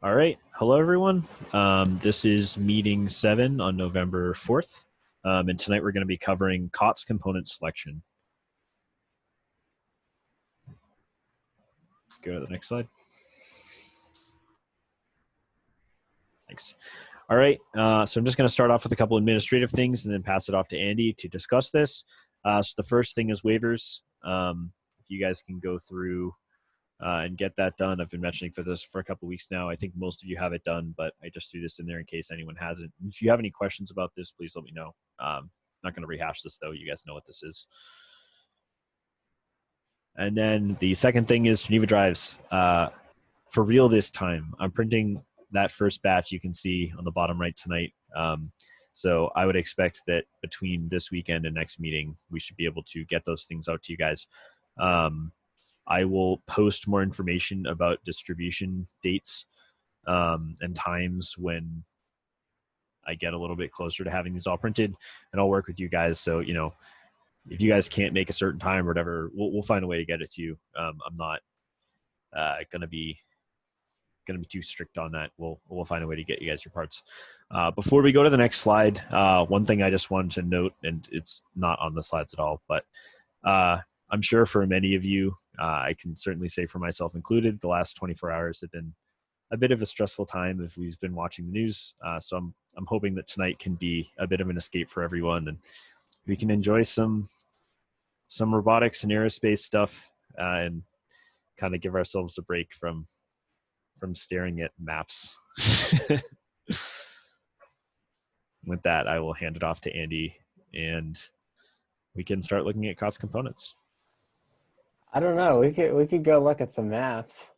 All right. Hello, everyone. This is meeting 7 on November 4th. And tonight we're going to be covering COTS component selection. Go to the next slide. Thanks. All right. So I'm just going to start off with a couple administrative things and then pass it off to Andy to discuss this. So the first thing is waivers. If you guys can go through and get that done. I've been mentioning for this for a couple of weeks now. I think most of you have it done, but I just threw this in there in case anyone hasn't. If you have any questions about this, please let me know. I'm not going to rehash this though. You guys know what this is. And then the second thing is Geneva drives. For real this time, I'm printing that first batch you can see on the bottom right tonight. So I would expect that between this weekend and next meeting, we should be able to get those things out to you guys. I will post more information about distribution dates and times when I get a little bit closer to having these all printed, and I'll work with you guys. So, you know, if you guys can't make a certain time or whatever, we'll find a way to get it to you. I'm not going to be too strict on that. We'll find a way to get you guys your parts. Before we go to the next slide, one thing I just wanted to note, and it's not on the slides at all, but I'm sure for many of you, I can certainly say for myself included, the last 24 hours have been a bit of a stressful time if we've been watching the news. So I'm hoping that tonight can be a bit of an escape for everyone, and we can enjoy some robotics and aerospace stuff and kind of give ourselves a break from staring at maps. With that, I will hand it off to Andy, and we can start looking at cost components. I don't know. We could go look at some maps.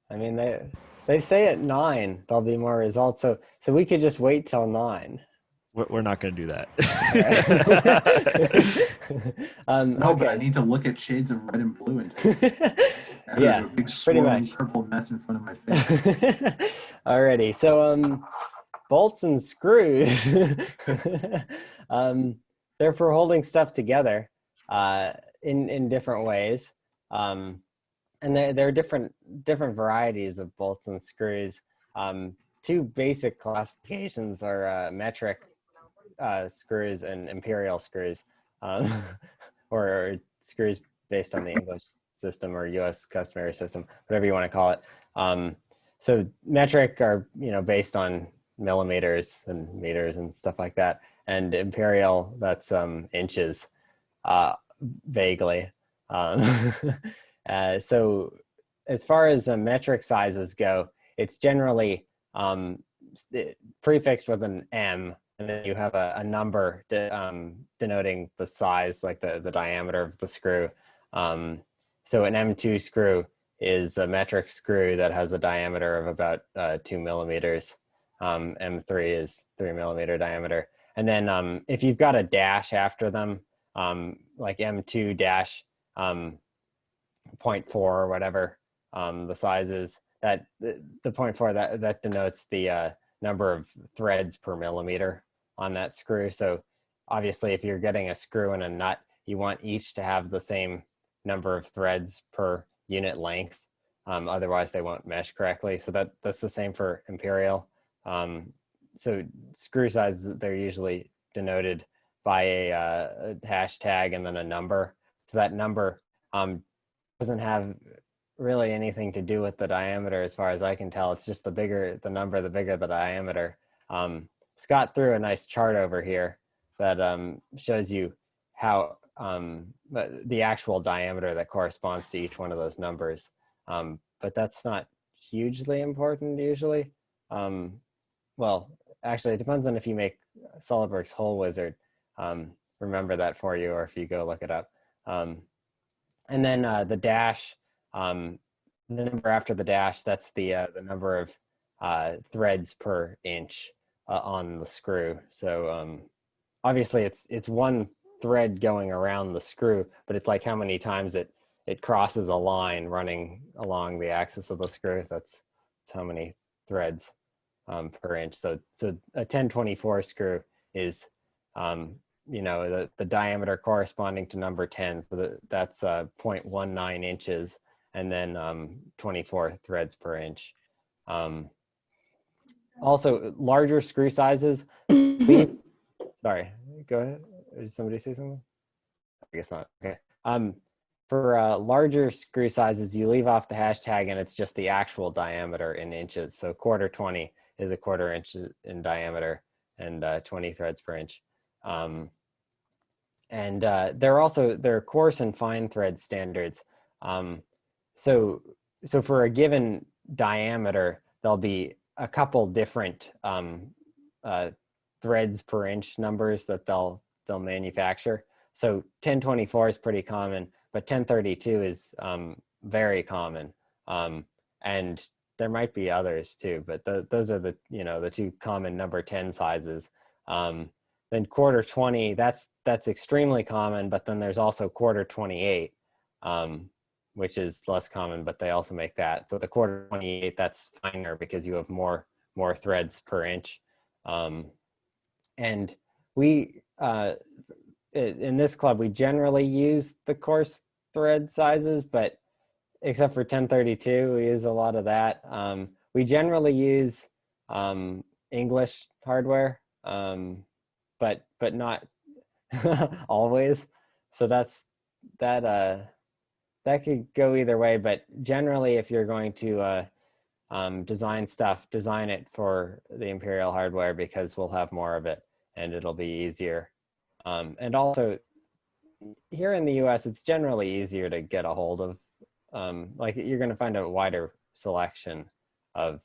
I mean, they say at 9 there'll be more results, so we could just wait till 9. We're not going to do that. No, okay. but I need to look at shades of red and blue and yeah, a big pretty swirling much purple mess in front of my face. Alrighty, so bolts and screws. They're for holding stuff together in different ways. And there are different varieties of bolts and screws. Two basic classifications are metric screws and imperial screws, or screws based on the English system or U.S. customary system, whatever you want to call it. So metric are based on millimeters and meters and stuff like that, and imperial, that's inches, vaguely. So as far as metric sizes go, it's generally prefixed with an M, and then you have a number denoting the size, like the diameter of the screw. So an M2 screw is a metric screw that has a diameter of about 2 millimeters. M3 is 3 millimeter diameter. And then if you've got a dash after them, like M2 dash 0.4 or whatever the size is, that the 0.4 that denotes the number of threads per millimeter on that screw. So obviously, if you're getting a screw and a nut, you want each to have the same number of threads per unit length. Otherwise, they won't mesh correctly. So that's the same for imperial. So screw sizes, they're usually denoted by a hashtag and then a number. So that number doesn't have really anything to do with the diameter as far as I can tell. It's just the bigger the number, the bigger the diameter. Scott threw a nice chart over here that shows you how the actual diameter that corresponds to each one of those numbers. But that's not hugely important usually. Well, actually, it depends on if you make SolidWorks Whole Wizard. Remember that for you, or if you go look it up. And then the dash, the number after the dash, that's the number of threads per inch on the screw. So obviously it's one thread going around the screw, but it's like how many times it crosses a line running along the axis of the screw. That's how many threads per inch. So a 1024 screw is the diameter corresponding to number 10. So that's 0.19 inches, and then 24 threads per inch. Also, larger screw sizes. Sorry, go ahead. Did somebody say something? I guess not. Okay. For larger screw sizes, you leave off the hashtag and it's just the actual diameter in inches. So quarter 20 is a quarter inch in diameter and 20 threads per inch. There are coarse and fine thread standards. So for a given diameter, there'll be a couple different threads per inch numbers that they'll manufacture. So 1024 is pretty common, but 1032 is very common. And there might be others too, but those are the two common number 10 sizes. Then quarter 20, that's extremely common, but then there's also quarter 28, which is less common, but they also make that. So the quarter 28, that's finer because you have more threads per inch. And we, in this club, we generally use the coarse thread sizes, but except for 1032, we use a lot of that. We generally use English hardware, but not always. So that could go either way, but generally if you're going to design stuff, design it for the Imperial hardware because we'll have more of it and it'll be easier. And also here in the US, it's generally easier to get a hold of, like you're going to find a wider selection of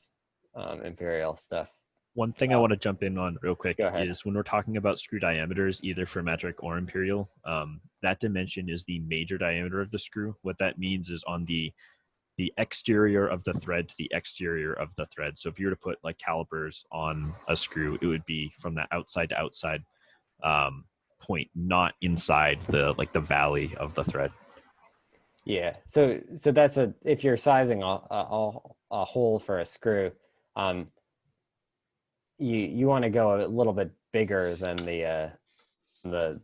Imperial stuff. One thing I want to jump in on real quick is when we're talking about screw diameters, either for metric or imperial, that dimension is the major diameter of the screw. What that means is on the exterior of the thread to the exterior of the thread. So if you were to put like calipers on a screw, it would be from that outside to outside point, not inside the valley of the thread. Yeah. So that's if you're sizing a hole for a screw, you want to go a little bit bigger than the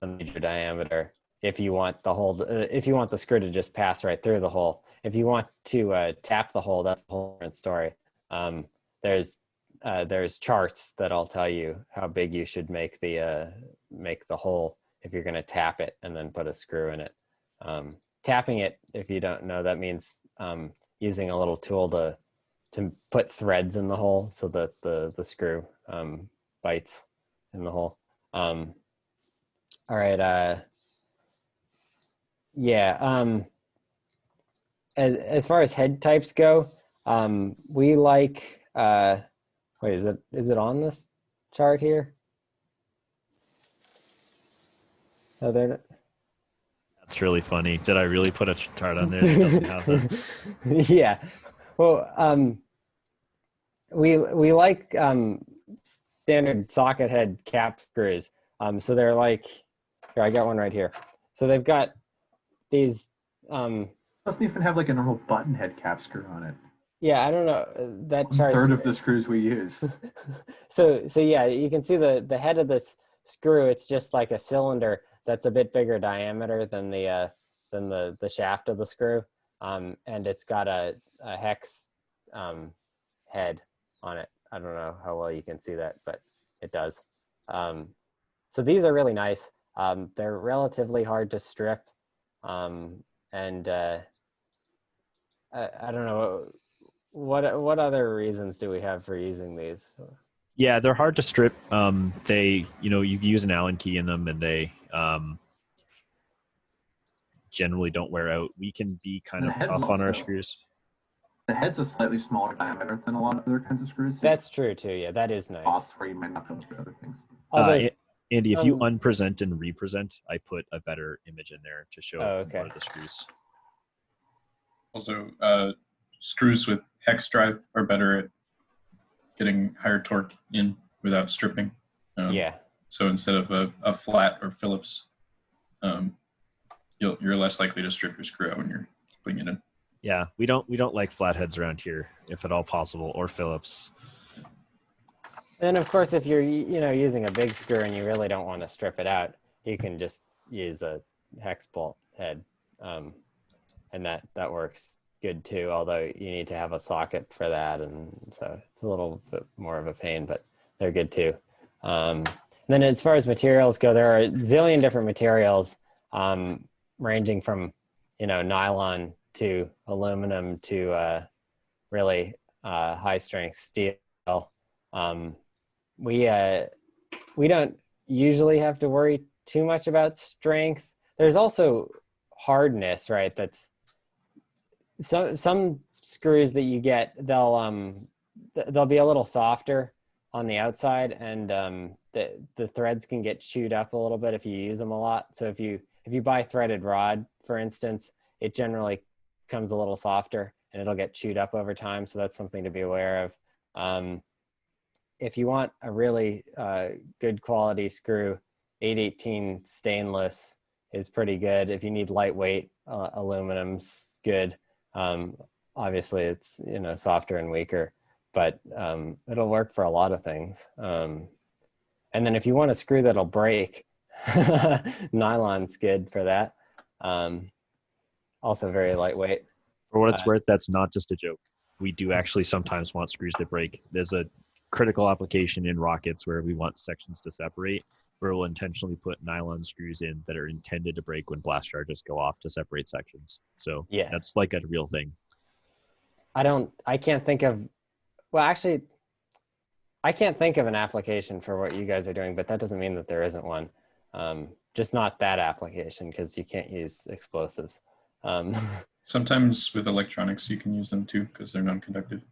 major diameter if you want the hole if you want the screw to just pass right through the hole. If you want to tap the hole, that's a whole different story. There's charts that'll tell you how big you should make the hole if you're going to tap it and then put a screw in it. Tapping it, if you don't know, that means using a little tool to put threads in the hole so that the screw bites in the hole. All right. Yeah. As far as head types go, we like. Wait, is it on this chart here? Oh, there. That's really funny. Did I really put a chart on there that doesn't have that? Yeah. Well, we like standard socket head cap screws. So they're like, here, I got one right here. So they've got these. Doesn't even have like a normal button head cap screw on it. Yeah, I don't know. That chart. 1/3 of the screws we use. So yeah, you can see the head of this screw. It's just like a cylinder that's a bit bigger diameter than the shaft of the screw, and it's got a hex head on it. I don't know how well you can see that, but it does. So these are really nice. They're relatively hard to strip, and I don't know what other reasons do we have for using these. Yeah, they're hard to strip. They, you use an Allen key in them, and they generally don't wear out. We can be kind of tough on our screws. The head's a slightly smaller diameter than a lot of other kinds of screws. That's true too. Yeah, that is nice. Spots where you might not be able to fit other things. Andy, if you unpresent and represent, I put a better image in there to show more of the screws. Also, screws with hex drive are better at getting higher torque in without stripping. Yeah. So instead of a flat or Phillips, you're less likely to strip your screw out when you're putting it in. Yeah, we don't like flatheads around here, if at all possible, or Phillips. And of course, if you're using a big screw and you really don't want to strip it out, you can just use a hex bolt head, and that works good too, although you need to have a socket for that, and so it's a little bit more of a pain, but they're good too. And then as far as materials go, there are a zillion different materials, ranging from, nylon to aluminum to really high strength steel. We don't usually have to worry too much about strength. There's also hardness, right? That's some screws that you get, they'll be a little softer on the outside, and the threads can get chewed up a little bit if you use them a lot. So if you buy threaded rod, for instance, it generally comes a little softer and it'll get chewed up over time. So that's something to be aware of. If you want a really good quality screw, 818 stainless is pretty good. If you need lightweight, aluminum's good. Obviously it's, softer and weaker, but it'll work for a lot of things. And then if you want a screw that'll break, nylon's good for that. Also very lightweight. For what it's worth, that's not just a joke. We do actually sometimes want screws to break. There's a critical application in rockets where we want sections to separate, where we'll intentionally put nylon screws in that are intended to break when blast charges go off to separate sections. So yeah, that's like a real thing. I can't think of, well, actually, I can't think of an application for what you guys are doing, but that doesn't mean that there isn't one. Just not that application, because you can't use explosives. Sometimes with electronics, you can use them too because they're non-conductive.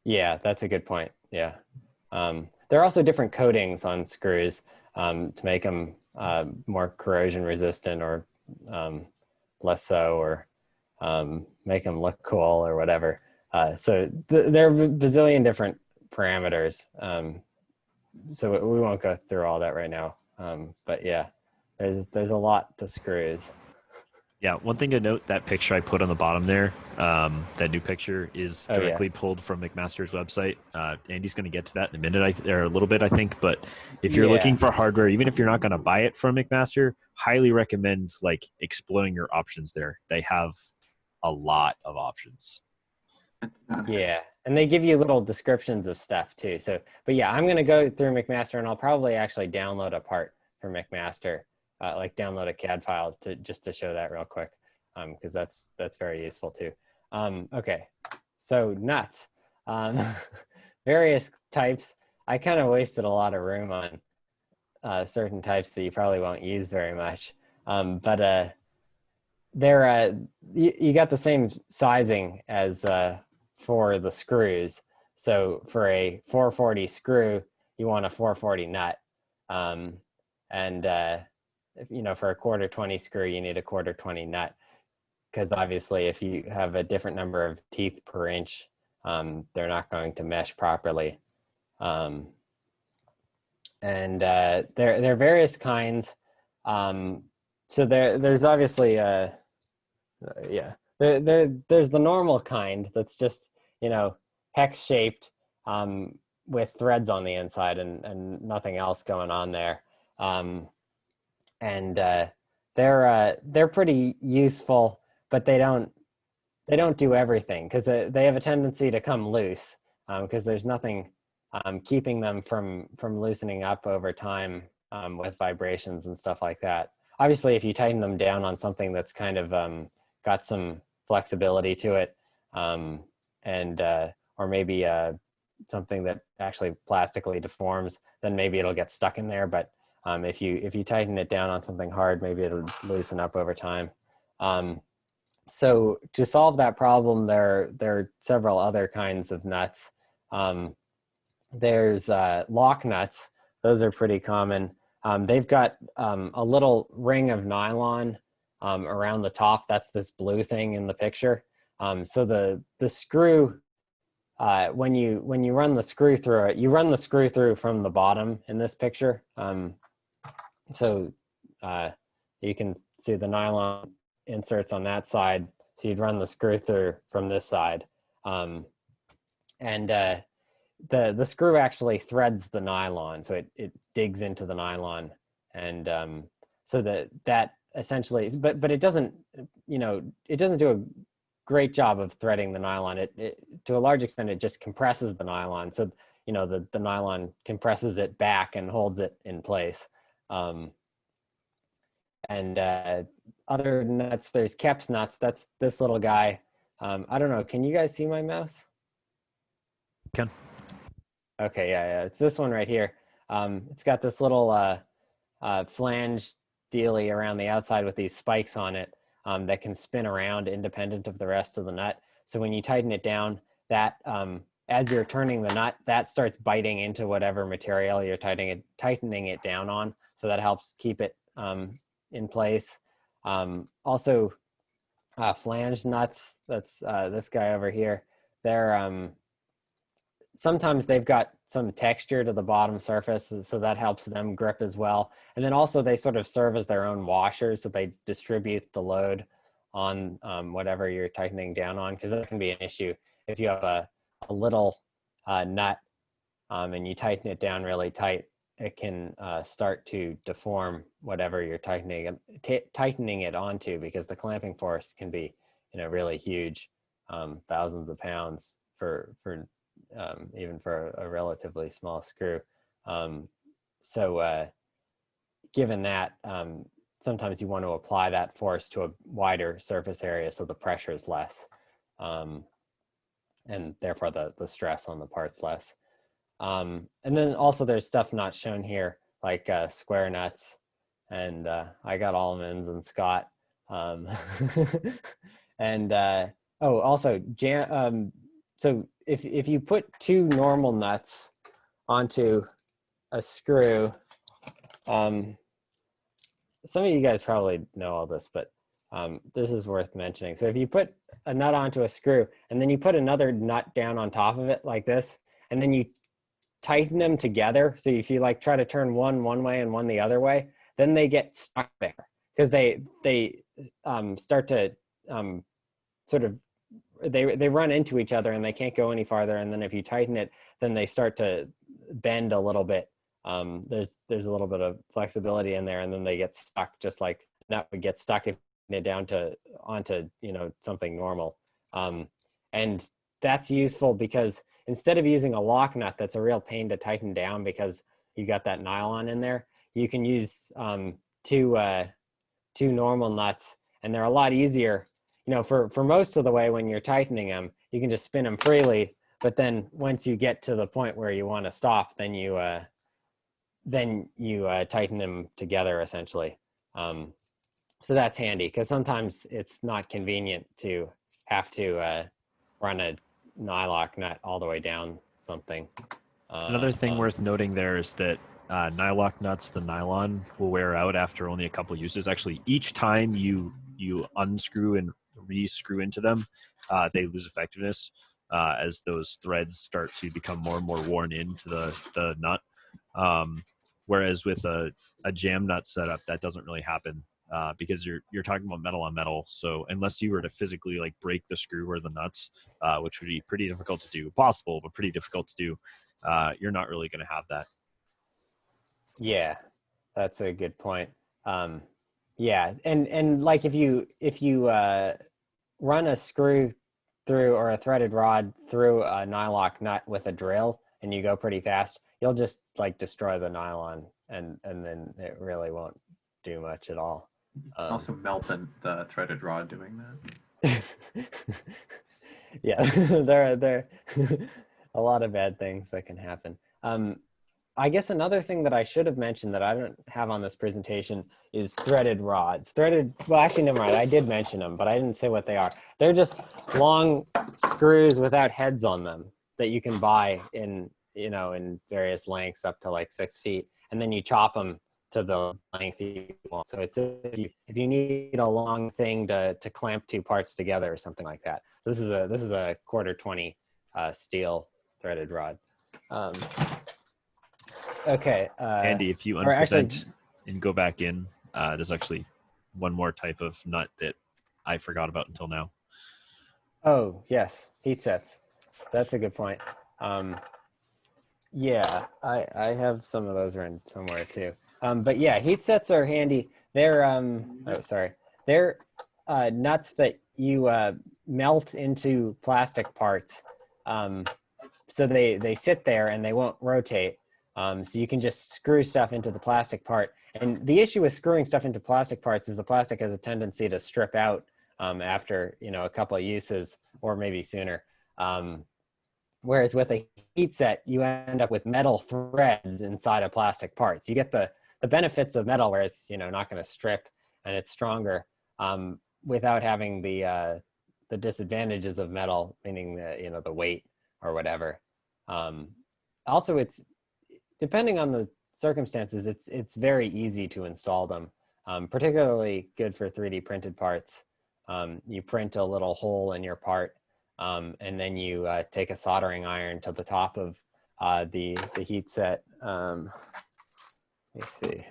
Yeah, that's a good point. Yeah. There are also different coatings on screws to make them more corrosion resistant, or less so, or make them look cool or whatever. So there are a bazillion different parameters. So we won't go through all that right now. But yeah, there's a lot to screws. Yeah, one thing to note, that picture I put on the bottom there, that new picture is directly pulled from McMaster's website. Andy's going to get to that in a minute, or a little bit, I think. But if you're looking for hardware, even if you're not going to buy it from McMaster, highly recommend exploring your options there. They have a lot of options. Yeah, and they give you little descriptions of stuff too. So, but yeah, I'm going to go through McMaster, and I'll probably actually download a part for McMaster. Download a CAD file just to show that real quick, because that's very useful too. Okay, so nuts, various types. I kind of wasted a lot of room on certain types that you probably won't use very much, but they're you got the same sizing as for the screws. So for a 440 screw, you want a 440 nut, and for a 1/4-20 screw, you need a 1/4-20 nut, because obviously if you have a different number of teeth per inch, they're not going to mesh properly. And there are various kinds. So there's obviously there's the normal kind that's just hex shaped, with threads on the inside and nothing else going on there. And they're pretty useful, but they don't do everything, because they have a tendency to come loose, because there's nothing keeping them from loosening up over time, with vibrations and stuff like that. Obviously, if you tighten them down on something that's kind of got some flexibility to it, and or maybe something that actually plastically deforms, then maybe it'll get stuck in there. But if you tighten it down on something hard, maybe it'll loosen up over time. So to solve that problem, there are several other kinds of nuts. There's lock nuts. Those are pretty common. They've got a little ring of nylon around the top. That's this blue thing in the picture. So the screw, when you run the screw through it, you run the screw through from the bottom in this picture. So you can see the nylon inserts on that side. So you'd run the screw through from this side. And the screw actually threads the nylon. So it digs into the nylon. And so that essentially, but it doesn't, it doesn't do great job of threading the nylon. It to a large extent, it just compresses the nylon. So, you know, the nylon compresses it back and holds it in place. Other nuts, there's Kep's nuts. That's this little guy. I don't know. Can you guys see my mouse? Can. Okay, yeah. It's this one right here. It's got this little flange dealy around the outside with these spikes on it that can spin around independent of the rest of the nut. So when you tighten it down, that as you're turning the nut, that starts biting into whatever material you're tightening it down on. So that helps keep it in place. Also, flange nuts, that's this guy over here. They're sometimes they've got some texture to the bottom surface, so that helps them grip as well. And then also they sort of serve as their own washers, so they distribute the load on whatever you're tightening down on, because that can be an issue if you have a little nut and you tighten it down really tight. It can start to deform whatever you're tightening it onto, because the clamping force can be, you know, really huge, thousands of pounds for even for a relatively small screw. Given that, sometimes you want to apply that force to a wider surface area so the pressure is less, and therefore the stress on the part's less. And then also there's stuff not shown here, like square nuts, and I got almonds and Scott. And also so if you put two normal nuts onto a screw, some of you guys probably know all this, but this is worth mentioning. So if you put a nut onto a screw and then you put another nut down on top of it like this, and then you tighten them together. So if you like try to turn one way and one the other way, then they get stuck there, because they start to sort of, they run into each other and they can't go any farther. And then if you tighten it, then they start to bend a little bit. There's a little bit of flexibility in there, and then they get stuck, just like nut would get stuck if it down onto, you know, something normal. And that's useful because instead of using a lock nut that's a real pain to tighten down because you got that nylon in there, you can use two normal nuts, and they're a lot easier. You know, for most of the way when you're tightening them, you can just spin them freely. But then once you get to the point where you want to stop, then you tighten them together essentially. So that's handy, because sometimes it's not convenient to have to run a nylock nut all the way down something. Another thing worth noting there is that nylock nuts, the nylon will wear out after only a couple uses. Actually, each time you unscrew and re-screw into them, they lose effectiveness as those threads start to become more and more worn into the nut. Whereas with a jam nut setup, that doesn't really happen. Because you're talking about metal on metal. So unless you were to physically like break the screw or the nuts, which would be pretty difficult to do, possible, but pretty difficult to do, you're not really going to have that. Yeah, that's a good point. Yeah, and like if you run a screw through, or a threaded rod through a nylock nut with a drill, and you go pretty fast, you'll just like destroy the nylon, and then it really won't do much at all. Also melt the threaded rod doing that. Yeah, there are a lot of bad things that can happen. I guess another thing that I should have mentioned that I don't have on this presentation is threaded rods. Well, actually, never mind. I did mention them, but I didn't say what they are. They're just long screws without heads on them that you can buy in various lengths up to like 6 feet, and then you chop them to the length you want. So it's if you need a long thing to clamp two parts together or something like that. So this is a 1/4-20 steel threaded rod. Okay. Andy, if you unpresent and go back in, there's actually one more type of nut that I forgot about until now. Oh yes, heat sets. That's a good point. Yeah, I have some of those around somewhere too. But yeah, heat sets are handy. They're they're nuts that you melt into plastic parts. So they sit there and they won't rotate. So you can just screw stuff into the plastic part. And the issue with screwing stuff into plastic parts is the plastic has a tendency to strip out after a couple of uses or maybe sooner. Whereas with a heat set, you end up with metal threads inside of plastic parts. You get the benefits of metal where it's not going to strip and it's stronger without having the disadvantages of metal, meaning the weight or whatever. Also, it's depending on the circumstances, it's very easy to install them. Particularly good for 3D printed parts. You print a little hole in your part, and then you take a soldering iron to the top of the heat set. Let's see.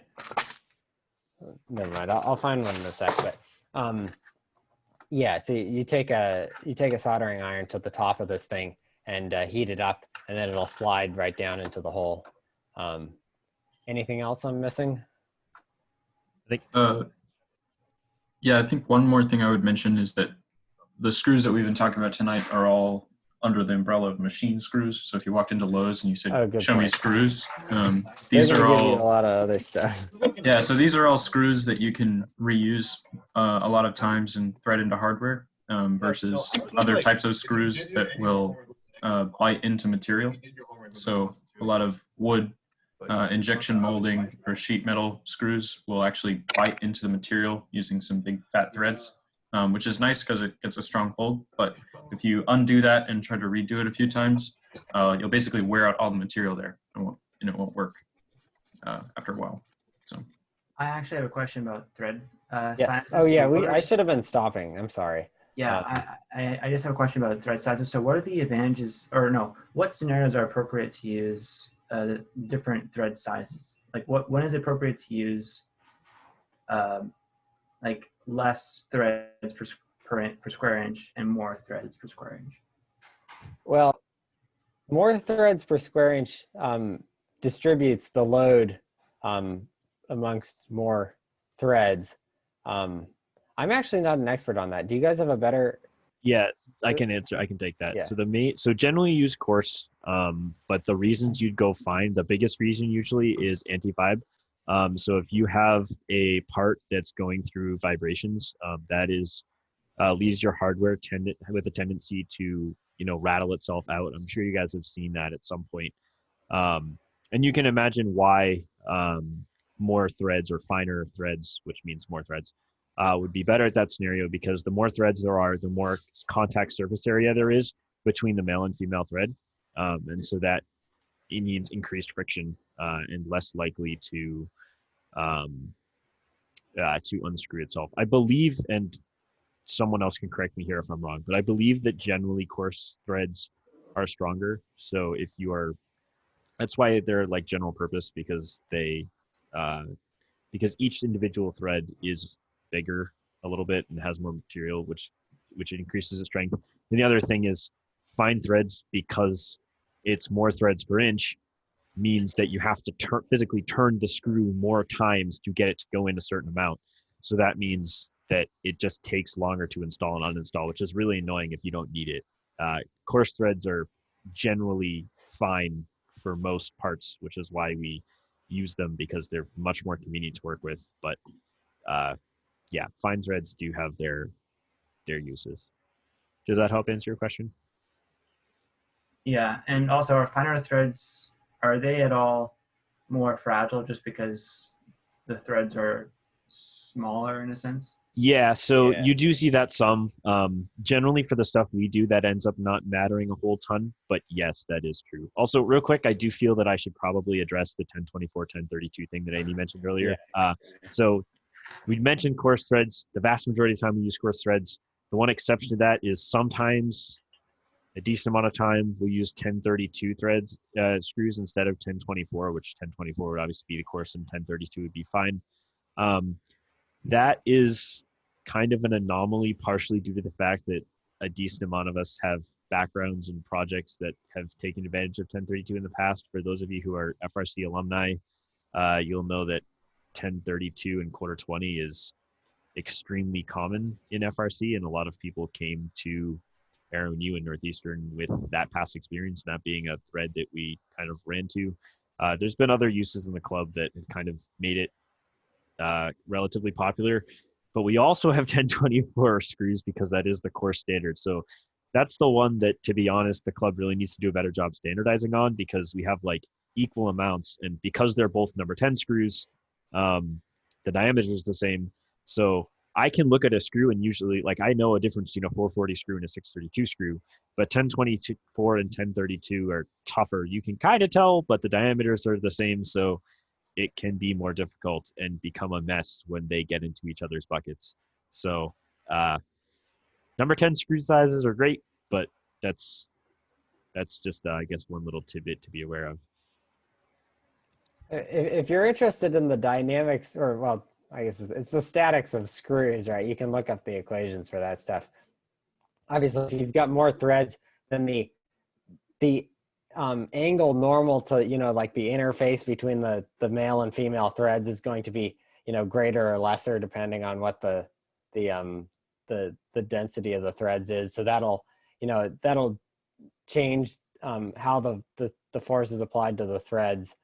Never mind. I'll find one in a sec. But yeah, so you take a soldering iron to the top of this thing and heat it up, and then it'll slide right down into the hole. Anything else I'm missing? Yeah, I think one more thing I would mention is that the screws that we've been talking about tonight are all under the umbrella of machine screws. So if you walked into Lowe's and you said, show me screws, these are give you a all, lot of other stuff. yeah, so these are all screws that you can reuse a lot of times and thread into hardware versus other types of screws that will bite into material. So a lot of wood injection molding or sheet metal screws will actually bite into the material using some big fat threads, which is nice because it gets a strong hold. But if you undo that and try to redo it a few times, you'll basically wear out all the material there, and it won't work after a while. So I actually have a question about thread yes. sizes. Oh yeah, So I should have been stopping. I'm sorry. Yeah, I just have a question about thread sizes. So what are the advantages, or no, what scenarios are appropriate to use the different thread sizes? Like when is it appropriate to use like less threads per square inch and more threads per square inch? Well, more threads per square inch distributes the load amongst more threads. I'm actually not an expert on that. Do you guys have a better? Yeah, I can answer. I can take that. Yeah. So generally use coarse, but the reasons you'd go find, the biggest reason usually is anti-vibe. So if you have a part that's going through vibrations, that is leaves your hardware with a tendency to rattle itself out. I'm sure you guys have seen that at some point, and you can imagine why more threads or finer threads, which means more threads, would be better at that scenario, because the more threads there are, the more contact surface area there is between the male and female thread, and so that it means increased friction and less likely to unscrew itself. I believe, and someone else can correct me here if I'm wrong, but I believe that generally coarse threads are stronger. So if you are, that's why they're like general purpose, because they because each individual thread is bigger a little bit and has more material, which increases its strength. And the other thing is fine threads, because it's more threads per inch, means that you have to physically turn the screw more times to get it to go in a certain amount. So that means that it just takes longer to install and uninstall, which is really annoying if you don't need it. Coarse threads are generally fine for most parts, which is why we use them, because they're much more convenient to work with. But yeah, fine threads do have their uses. Does that help answer your question? Yeah, and also are finer threads, are they at all more fragile just because the threads are smaller in a sense? Yeah, so you do see that some. Generally for the stuff we do, that ends up not mattering a whole ton, but yes, that is true. Also, real quick, I do feel that I should probably address the 1024, 1032 thing that Amy mentioned earlier. So we mentioned coarse threads. The vast majority of the time we use coarse threads. The one exception to that is sometimes, a decent amount of time, we'll use 1032 threads, screws instead of 1024, which 1024 would obviously be the coarse and 1032 would be fine. That is kind of an anomaly, partially due to the fact that a decent amount of us have backgrounds in projects that have taken advantage of 1032 in the past. For those of you who are FRC alumni, you'll know that 1032 and quarter 20 is extremely common in FRC, and a lot of people came to AeroNU and Northeastern with that past experience, that being a thread that we kind of ran to. There's been other uses in the club that have kind of made it relatively popular, but we also have 1024 screws because that is the core standard. So that's the one that, to be honest, the club really needs to do a better job standardizing on, because we have like equal amounts, and because they're both number 10 screws, the diameter is the same. So I can look at a screw and usually, like, I know a difference between a 440 screw and a 632 screw, but 1024 and 1032 are tougher. You can kind of tell, but the diameters are the same. So it can be more difficult and become a mess when they get into each other's buckets. So number 10 screw sizes are great, but that's just, I guess, one little tidbit to be aware of. If you're interested in the dynamics, or well, I guess it's the statics of screws, right? You can look up the equations for that stuff. Obviously, if you've got more threads, then the angle normal to, you know, like the interface between the male and female threads is going to be, you know, greater or lesser depending on what the density of the threads is. So that'll, you know, that'll change how the force is applied to the threads.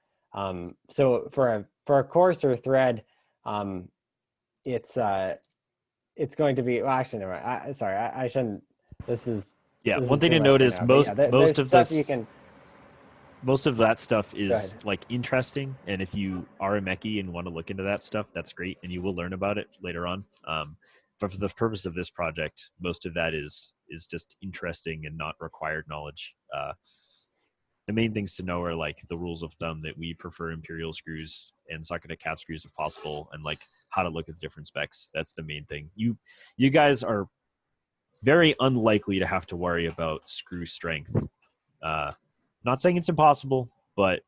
So for a coarser thread, it's going to be, well, actually, never mind. Sorry, I shouldn't. This is one thing to note is most of this, you can, most of that stuff is like interesting, and if you are a mechie and want to look into that stuff, that's great, and you will learn about it later on. But for the purpose of this project, most of that is just interesting and not required knowledge. The main things to know are like the rules of thumb that we prefer imperial screws and socket cap screws if possible, and like how to look at the different specs. That's the main thing. You guys are very unlikely to have to worry about screw strength. Not saying it's impossible, but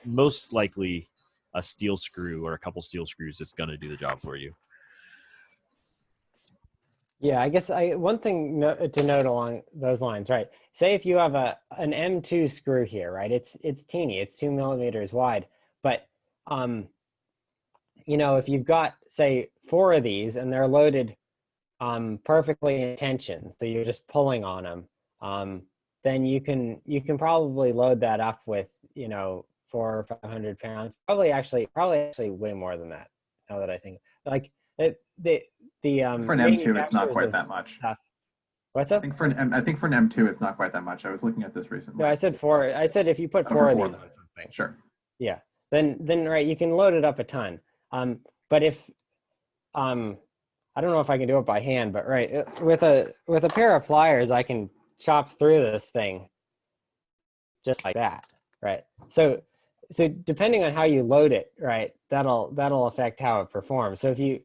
most likely a steel screw or a couple steel screws is going to do the job for you. Yeah, I guess one thing to note along those lines, right? Say if you have an M2 screw here, right? It's teeny, it's 2 millimeters wide, but you know, if you've got, say, 4 of these and they're loaded perfectly in tension, so you're just pulling on them, then you can probably load that up with, you know, 400 or 500 pounds. Probably actually way more than that. Now that I think, like the For an M2, it's not quite that much. Stuff. What's up? I think for an M2, it's not quite that much. I was looking at this recently. No, I said 4. I said if you put 4 of these on something. Sure. Yeah. Then right, you can load it up a ton. But if I don't know if I can do it by hand, but right, with a pair of pliers, I can chop through this thing just like that, right? So depending on how you load it, right, that'll affect how it performs. So if you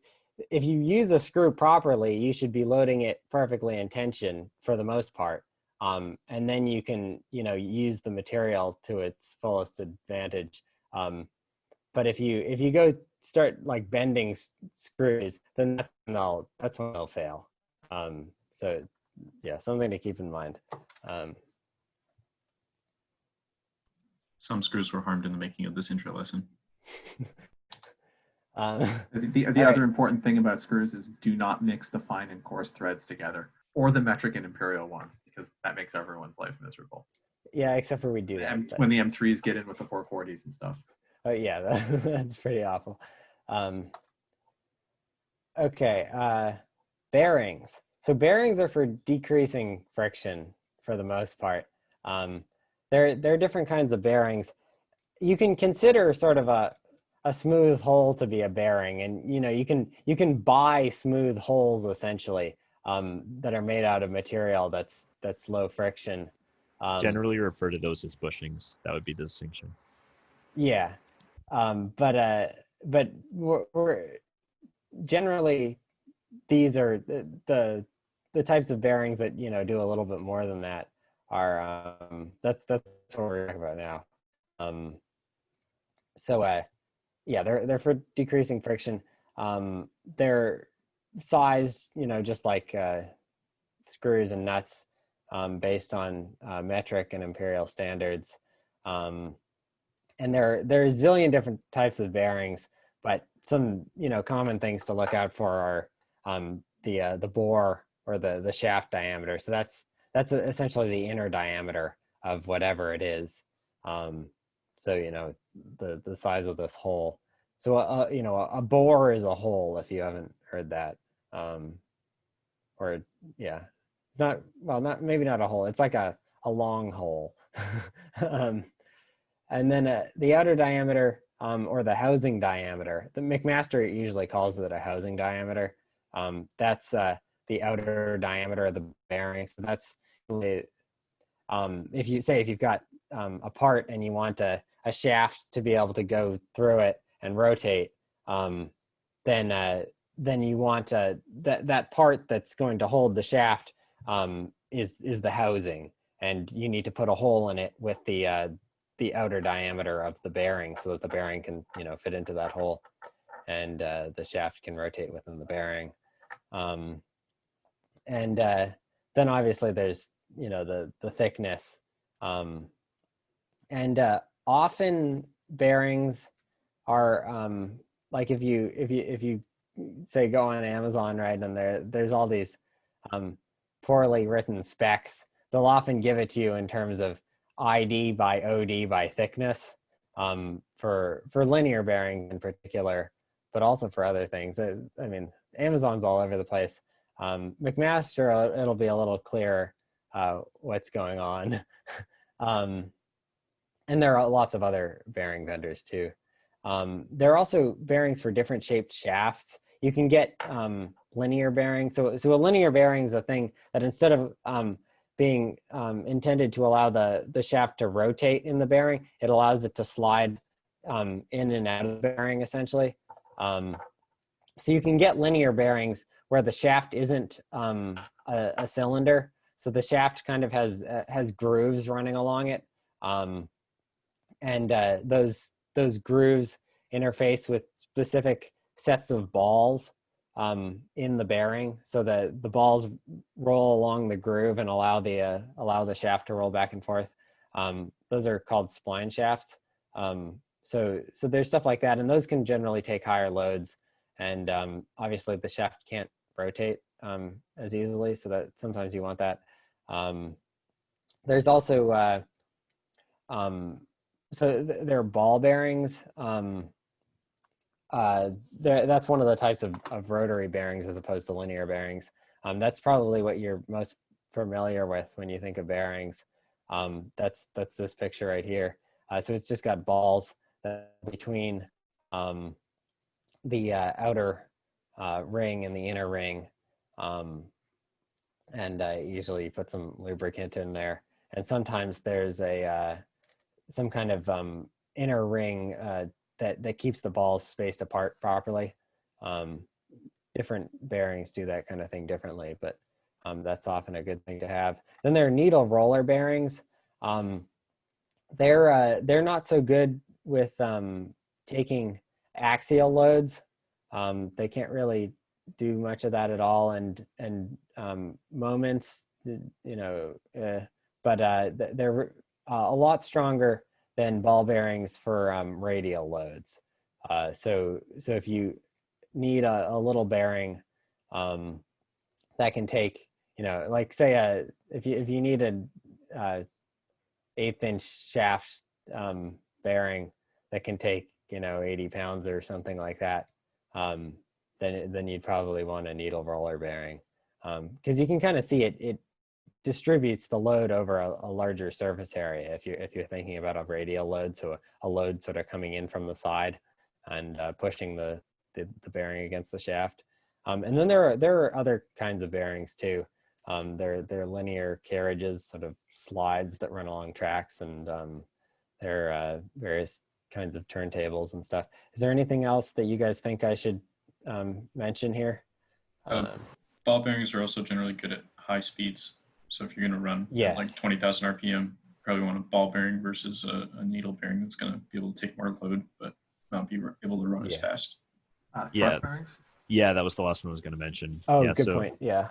use a screw properly, you should be loading it perfectly in tension for the most part, and then you can, you know, use the material to its fullest advantage. But if you go start like bending screws, then that's when they'll fail. So yeah, something to keep in mind. Some screws were harmed in the making of this intro lesson. The other important thing about screws is do not mix the fine and coarse threads together, or the metric and imperial ones, because that makes everyone's life miserable. Yeah, except for we do that. When the M3s get in with the 440s and stuff. Oh yeah, that's pretty awful. Okay, bearings. So bearings are for decreasing friction for the most part. There are different kinds of bearings. You can consider sort of a smooth hole to be a bearing, and you know you can buy smooth holes essentially that are made out of material that's low friction. Generally refer to those as bushings. That would be the distinction. Yeah, but we're generally, these are the types of bearings that, you know, do a little bit more than that are that's what we're talking about now. Yeah, they're for decreasing friction. They're sized, you know, just like screws and nuts, based on metric and imperial standards. And there are a zillion different types of bearings, but some common things to look out for are the bore or the shaft diameter. So that's essentially the inner diameter of whatever it is. So the size of this hole. So a bore is a hole, if you haven't heard that. Or yeah, not maybe not a hole. It's like a long hole. And then the outer diameter, or the housing diameter. The McMaster usually calls it a housing diameter. That's the outer diameter of the bearing. So that's really, if you've got a part and you want a shaft to be able to go through it and rotate, then you want that part that's going to hold the shaft is the housing, and you need to put a hole in it with the outer diameter of the bearing so that the bearing can fit into that hole, and the shaft can rotate within the bearing. And then obviously there's the thickness, and often bearings are like if you say go on Amazon, right, and there's all these poorly written specs, they'll often give it to you in terms of ID by OD by thickness, for linear bearings in particular, but also for other things. I mean, Amazon's all over the place. McMaster, it'll be a little clearer what's going on. And there are lots of other bearing vendors too. There are also bearings for different shaped shafts. You can get linear bearings. So a linear bearing is a thing that instead of being intended to allow the shaft to rotate in the bearing, it allows it to slide in and out of the bearing, essentially. So you can get linear bearings where the shaft isn't a cylinder. So the shaft kind of has grooves running along it. And those grooves interface with specific sets of balls in the bearing, so that the balls roll along the groove and allow the shaft to roll back and forth. Those are called spline shafts. So there's stuff like that, and those can generally take higher loads, and obviously the shaft can't rotate as easily, so that sometimes you want that. There's also there are ball bearings. That's one of the types of rotary bearings as opposed to linear bearings. That's probably what you're most familiar with when you think of bearings. That's this picture right here. So it's just got balls between the outer ring and the inner ring. And usually you put some lubricant in there. And sometimes there's some kind of inner ring that keeps the balls spaced apart properly. Different bearings do that kind of thing differently, but that's often a good thing to have. Then there are needle roller bearings. They're not so good with taking axial loads. They can't really do much of that at all, and moments, but they're a lot stronger than ball bearings for radial loads. So if you need a little bearing that can take, like say if you need an 1/8" shaft bearing that can take 80 pounds or something like that, then you'd probably want a needle roller bearing, because you can kind of see it distributes the load over a larger surface area if you're thinking about a radial load, so a load sort of coming in from the side and pushing the bearing against the shaft. And then there are other kinds of bearings too. They're linear carriages, sort of slides that run along tracks, and there are various kinds of turntables and stuff. Is there anything else that you guys think I should mention here? Ball bearings are also generally good at high speeds. So if you're going to run at like 20,000 RPM, you probably want a ball bearing versus a needle bearing that's going to be able to take more load, but not be able to run as fast. Thrust bearings? Yeah, that was the last one I was going to mention. Oh, good point. Yeah,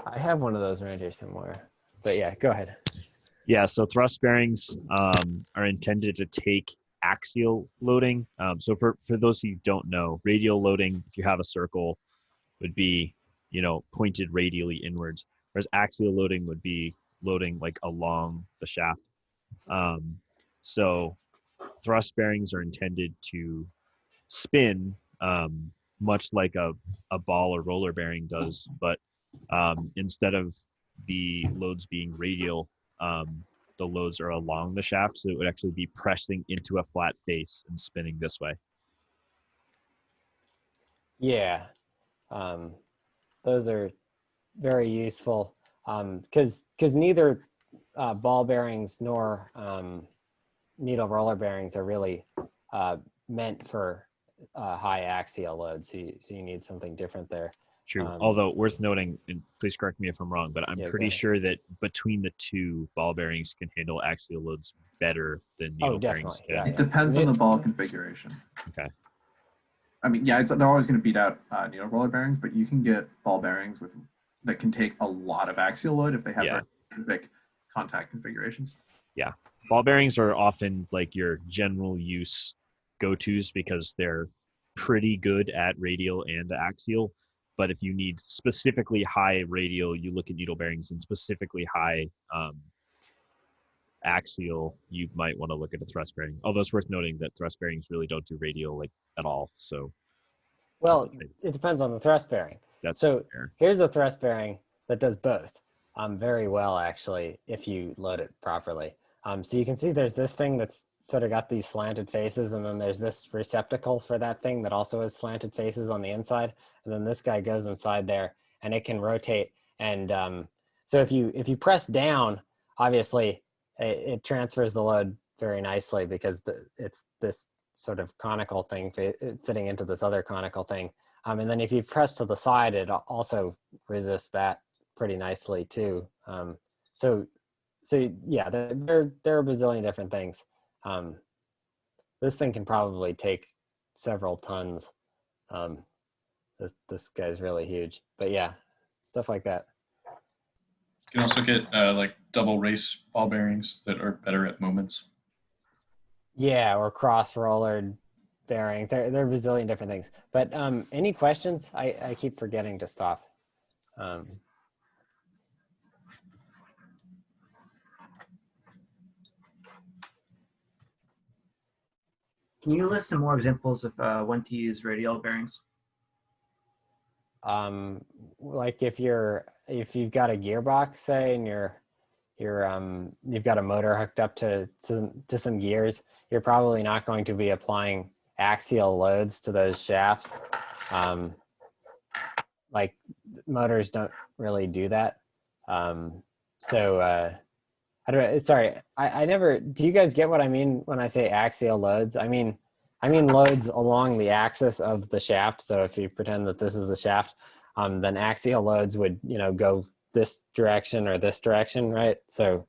I have one of those around here somewhere. But yeah, go ahead. Yeah, so thrust bearings are intended to take axial loading. So for those who don't know, radial loading, if you have a circle, would be, pointed radially inwards, whereas axial loading would be loading like along the shaft. So thrust bearings are intended to spin, much like a ball or roller bearing does, but instead of the loads being radial, the loads are along the shaft, so it would actually be pressing into a flat face and spinning this way. Yeah, those are very useful because neither ball bearings nor needle roller bearings are really meant for high axial loads. So you need something different there. True. Although worth noting, and please correct me if I'm wrong, but I'm Yeah, pretty sure that between the two, ball bearings can handle axial loads better than needle bearings definitely. can. Yeah, It depends on the ball configuration. Okay. I mean, yeah, they're always going to beat out needle roller bearings, but you can get ball bearings that can take a lot of axial load if they have very specific contact configurations. Yeah. Ball bearings are often like your general use go-tos because they're pretty good at radial and axial. But if you need specifically high radial, you look at needle bearings, and specifically high axial, you might want to look at a thrust bearing. Although it's worth noting that thrust bearings really don't do radial like at all. So well, it depends on the thrust bearing. So fair. here's a thrust bearing that does both very well, actually, if you load it properly. So you can see there's this thing that's sort of got these slanted faces, and then there's this receptacle for that thing that also has slanted faces on the inside. And then this guy goes inside there, and it can rotate. And so if you press down, obviously it transfers the load very nicely because it's this sort of conical thing fitting into this other conical thing. And then if you press to the side, it also resists that pretty nicely too. So yeah, there are a bazillion different things. This thing can probably take several tons. This guy's really huge, but yeah, stuff like that. You can also get like double race ball bearings that are better at moments. Yeah, or cross roller bearing. There are a bazillion different things. But any questions? I keep forgetting to stop. Can you list some more examples of when to use radial bearings? Like if you've got a gearbox, say, and you've got a motor hooked up to some gears, you're probably not going to be applying axial loads to those shafts. Like motors don't really do that. I don't know. Sorry, I never. Do you guys get what I mean when I say axial loads? I mean loads along the axis of the shaft. So if you pretend that this is the shaft, then axial loads would go this direction or this direction, right? So,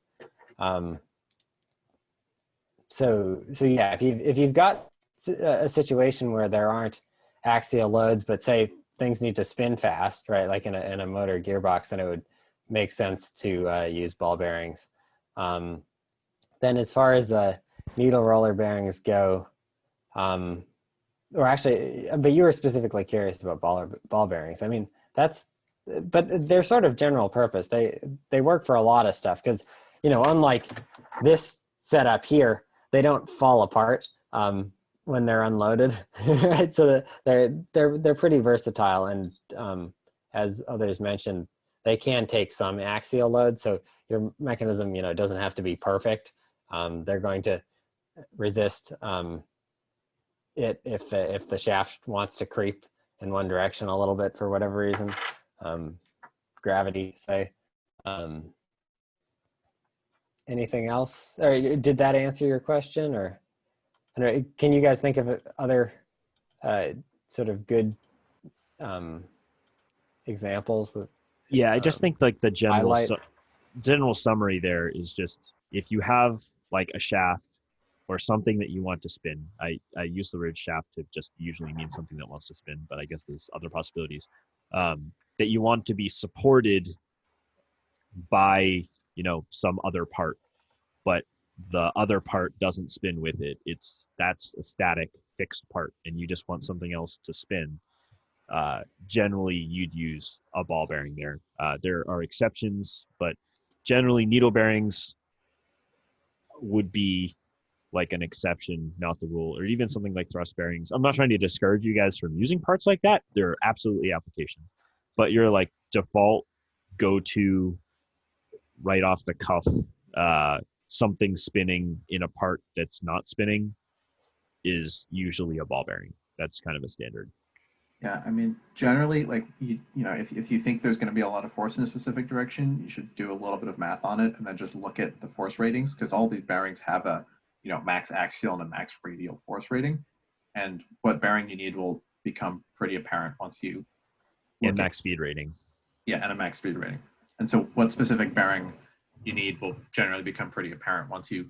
so yeah, if you've got a situation where there aren't axial loads, but say things need to spin fast, right? Like in a motor gearbox, then it would make sense to use ball bearings. Then as far as needle roller bearings go, or actually, but you were specifically curious about ball bearings. I mean, but they're sort of general purpose. They work for a lot of stuff because, unlike this setup here, they don't fall apart when they're unloaded, right? So they're pretty versatile, and as others mentioned, they can take some axial load. So your mechanism, doesn't have to be perfect. They're going to resist it if the shaft wants to creep in one direction a little bit for whatever reason, gravity, say. Anything else? Or did that answer your question? Or can you guys think of other sort of good examples that? Yeah, I just think like the general summary there is just if you have like a shaft or something that you want to spin. I use the word shaft to just usually mean something that wants to spin, but I guess there's other possibilities that you want to be supported by some other part. But the other part doesn't spin with it. That's a static fixed part, and you just want something else to spin. Generally, you'd use a ball bearing there. There are exceptions, but generally, needle bearings would be like an exception, not the rule, or even something like thrust bearings. I'm not trying to discourage you guys from using parts like that. They're absolutely applications, but your like default go to right off the cuff, something spinning in a part that's not spinning is usually a ball bearing. That's kind of a standard. Yeah, I mean, generally, like if you think there's going to be a lot of force in a specific direction, you should do a little bit of math on it, and then just look at the force ratings, because all these bearings have a max axial and a max radial force rating, and what bearing you need will become pretty apparent once you and max speed rating. Yeah, and a max speed rating. And so, what specific bearing you need will generally become pretty apparent once you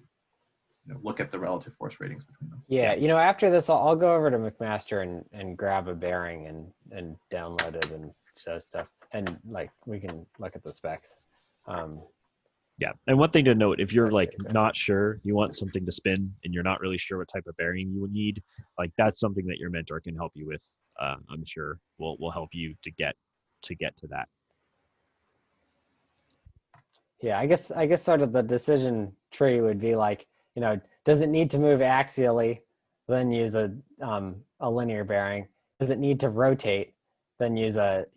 look at the relative force ratings between them. Yeah, after this, I'll go over to McMaster and grab a bearing and download it and show stuff, and like we can look at the specs. Yeah, and one thing to note, if you're like not sure, you want something to spin, and you're not really sure what type of bearing you would need, like that's something that your mentor can help you with. I'm sure will help you to get to that. Yeah, I guess sort of the decision tree would be like, does it need to move axially? Then use a linear bearing. Does it need to rotate? Then use a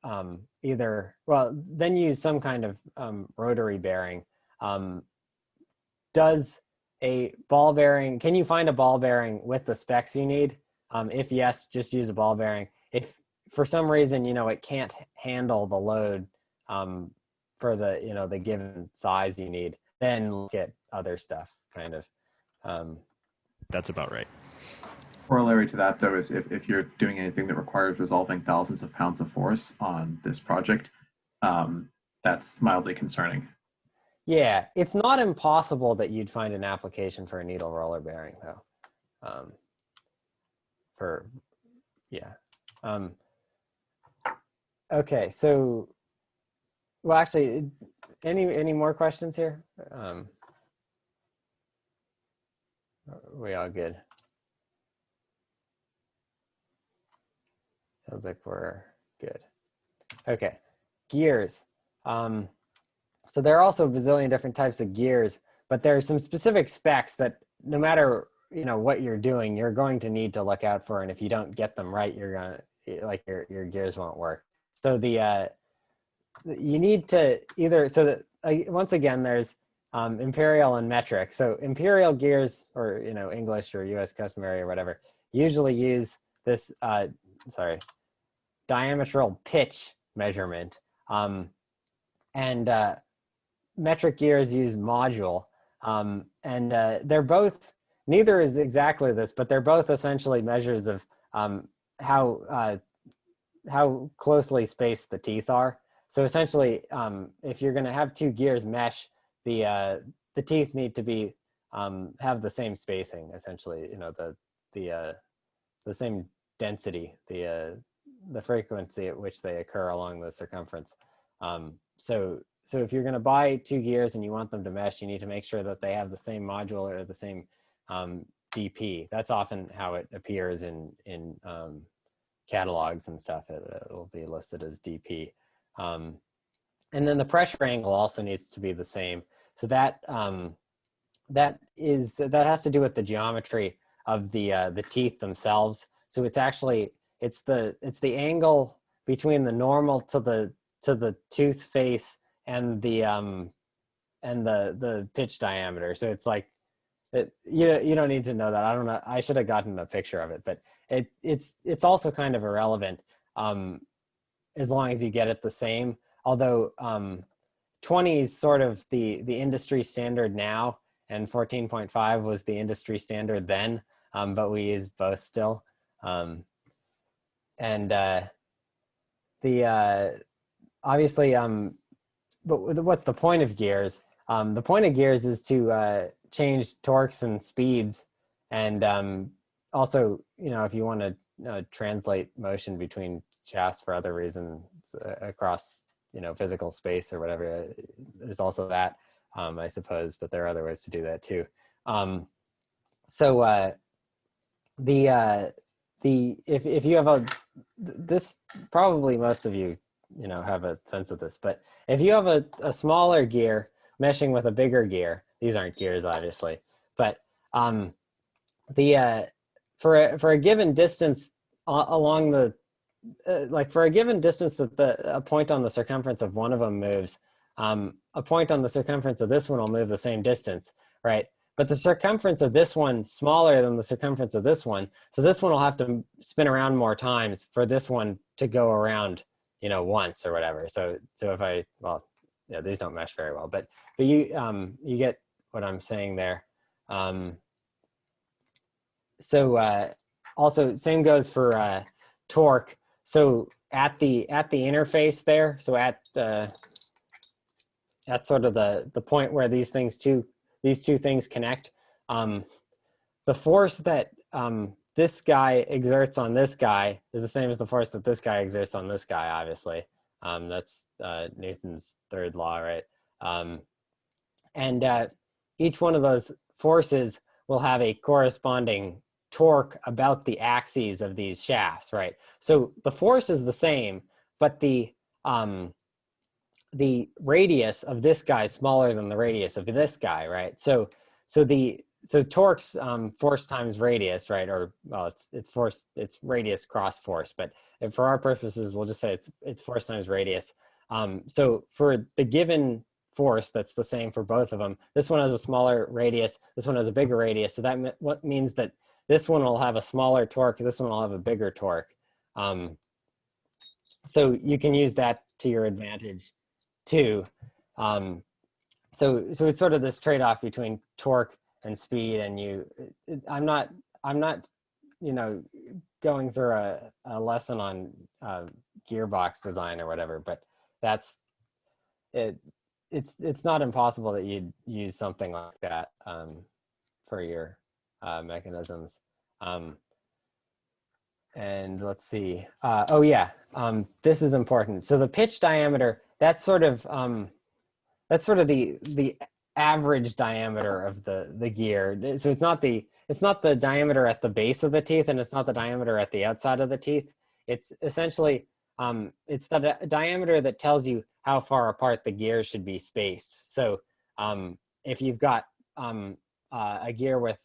then use some kind of rotary bearing. Does a ball bearing? Can you find a ball bearing with the specs you need? If yes, just use a ball bearing. If for some reason it can't handle the load for the the given size you need, then look at other stuff. Kind of. That's about right. Corollary to that, though, is if you're doing anything that requires resolving thousands of pounds of force on this project, that's mildly concerning. Yeah, it's not impossible that you'd find an application for a needle roller bearing, though. Okay, so, well, actually, any more questions here? We all good? Sounds like we're good. Okay, gears. So there are also a bazillion different types of gears, but there are some specific specs that no matter what you're doing, you're going to need to look out for, and if you don't get them right, you're gonna your gears won't work. So you need to either once again there's imperial and metric. So imperial gears, or English or U.S. customary or whatever, usually use this diametral pitch measurement, and metric gears use module, and they're both, neither is exactly this, but they're both essentially measures of how closely spaced the teeth are. So essentially, if you're going to have two gears mesh, the teeth need to be have the same spacing, essentially, the same density, the frequency at which they occur along the circumference. So if you're going to buy two gears and you want them to mesh, you need to make sure that they have the same module or the same DP. That's often how it appears in catalogs and stuff. It will be listed as DP. And then the pressure angle also needs to be the same. So that has to do with the geometry of the teeth themselves. So it's the angle between the normal to the tooth face and the pitch diameter. So it's like you don't need to know that. I don't know. I should have gotten a picture of it, but it's also kind of irrelevant as long as you get it the same. Although 20 is sort of the industry standard now, and 14.5 was the industry standard then, but we use both still. Obviously, but what's the point of gears? The point of gears is to change torques and speeds, and also, if you want to translate motion between shafts for other reasons across, physical space or whatever, there's also that. I suppose, but there are other ways to do that too. If you have this, probably most of you have a sense of this, but if you have a smaller gear meshing with a bigger gear, these aren't gears obviously, but for a given distance along the for a given distance that a point on the circumference of one of them moves, a point on the circumference of this one will move the same distance, right? But the circumference of this one smaller than the circumference of this one, so this one will have to spin around more times for this one to go around, once or whatever. So if these don't mesh very well, but you get what I'm saying there. Also same goes for torque. So at the interface there, so at sort of the point where these two things connect, the force that this guy exerts on this guy is the same as the force that this guy exerts on this guy, obviously. That's Newton's third law, right? And each one of those forces will have a corresponding torque about the axes of these shafts, right? So the force is the same, but the radius of this guy is smaller than the radius of this guy, right? So torque's force times radius, right? Or it's force, it's radius cross force, but for our purposes, we'll just say it's force times radius. So for the given force that's the same for both of them, this one has a smaller radius, this one has a bigger radius. So that means that this one will have a smaller torque, this one will have a bigger torque. So you can use that to your advantage too. So it's sort of this trade-off between torque and speed, and I'm not going through a lesson on gearbox design or whatever, but that's it. It's not impossible that you'd use something like that for your mechanisms. And let's see. This is important. So the pitch diameter, that's sort of the average diameter of the gear. So it's not the diameter at the base of the teeth, and it's not the diameter at the outside of the teeth. It's essentially it's the diameter that tells you how far apart the gears should be spaced. So if you've got a gear with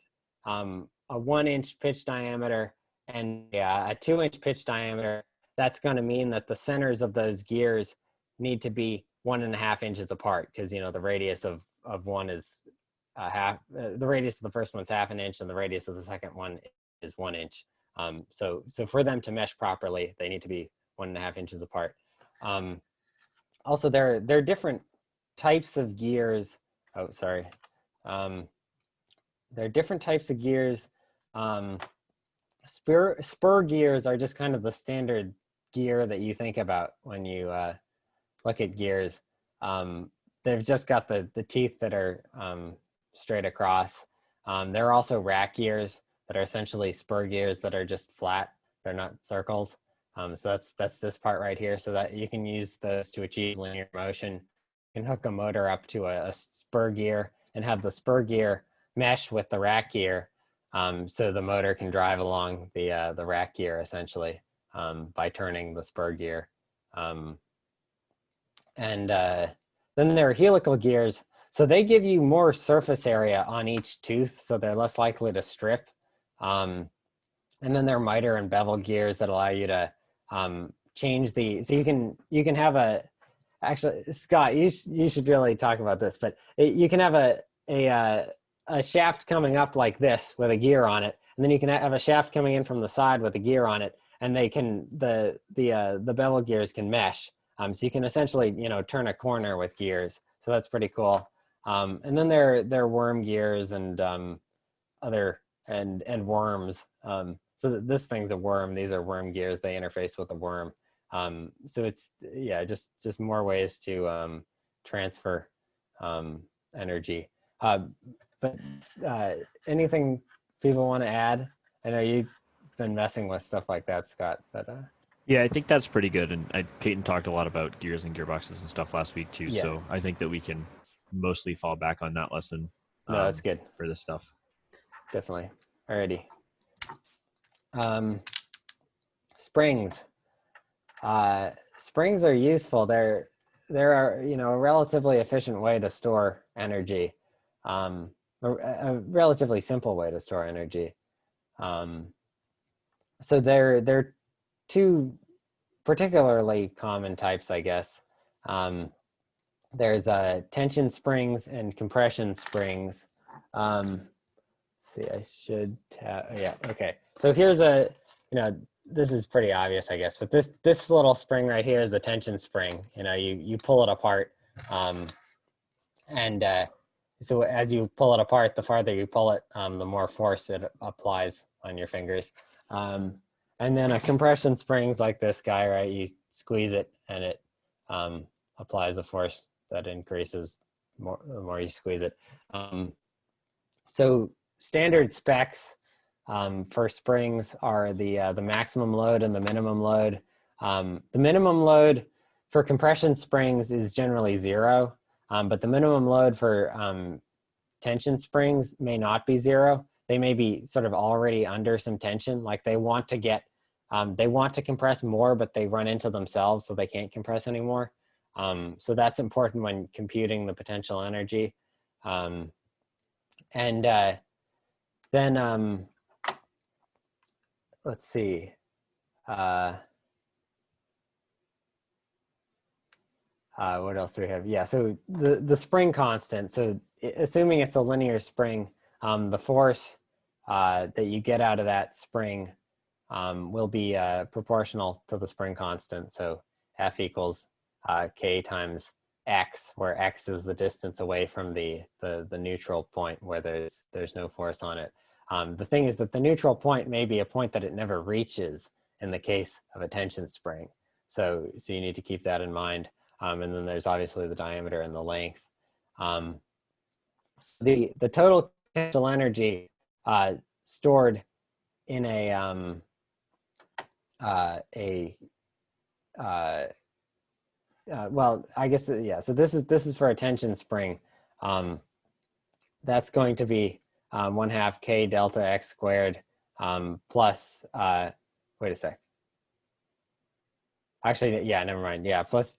a 1-inch pitch diameter and a 2-inch pitch diameter, that's going to mean that the centers of those gears need to be 1.5 inches apart, because the radius of one is the radius of the first one's 1/2 inch, and the radius of the second one is 1 inch. So for them to mesh properly, they need to be 1.5 inches apart. Also, there are different types of gears. Oh, sorry. There are different types of gears. Spur gears are just kind of the standard gear that you think about when you look at gears. They've just got the teeth that are straight across. There are also rack gears that are essentially spur gears that are just flat. They're not circles. So that's this part right here, so that you can use those to achieve linear motion. You can hook a motor up to a spur gear and have the spur gear mesh with the rack gear, so the motor can drive along the rack gear essentially by turning the spur gear. And then there are helical gears. So they give you more surface area on each tooth, so they're less likely to strip. And then there are miter and bevel gears that allow you to change so you can have actually, Scott, you should really talk about this, but you can have a shaft coming up like this with a gear on it, and then you can have a shaft coming in from the side with a gear on it, and the bevel gears can mesh. So you can essentially, turn a corner with gears. So that's pretty cool. And then there are worm gears and and worms. So this thing's a worm. These are worm gears. They interface with a worm. So it's just more ways to transfer energy. But anything people want to add? I know you've been messing with stuff like that, Scott. But yeah, I think that's pretty good. And Peyton talked a lot about gears and gearboxes and stuff last week too. Yeah. So I think that we can mostly fall back on that lesson. No, that's good. For this stuff. Definitely. Alrighty. Springs. Springs are useful. They're a relatively efficient way to store energy. A relatively simple way to store energy. So they're two particularly common types, I guess. There's tension springs and compression springs. Let's see, I should have, yeah, okay. So here's this is pretty obvious, I guess, but this little spring right here is a tension spring. You pull it apart, and so as you pull it apart, the farther you pull it, the more force it applies on your fingers. And then a compression spring's like this guy, right? You squeeze it, and it applies a force that increases the more you squeeze it. So standard specs for springs are the maximum load and the minimum load. The minimum load for compression springs is generally 0, but the minimum load for tension springs may not be 0. They may be sort of already under some tension, like they want to compress more, but they run into themselves, so they can't compress anymore. So that's important when computing the potential energy. Then let's see. What else do we have? Yeah, so the spring constant. So assuming it's a linear spring, the force that you get out of that spring will be proportional to the spring constant. So F equals K times X, where X is the distance away from the neutral point where there's no force on it. The thing is that the neutral point may be a point that it never reaches in the case of a tension spring. So you need to keep that in mind. And then there's obviously the diameter and the length. The total potential energy stored in well, I guess, yeah, so this is for a tension spring. That's going to be 1/2 K delta X squared plus, wait a sec. Actually, yeah, never mind. Yeah, plus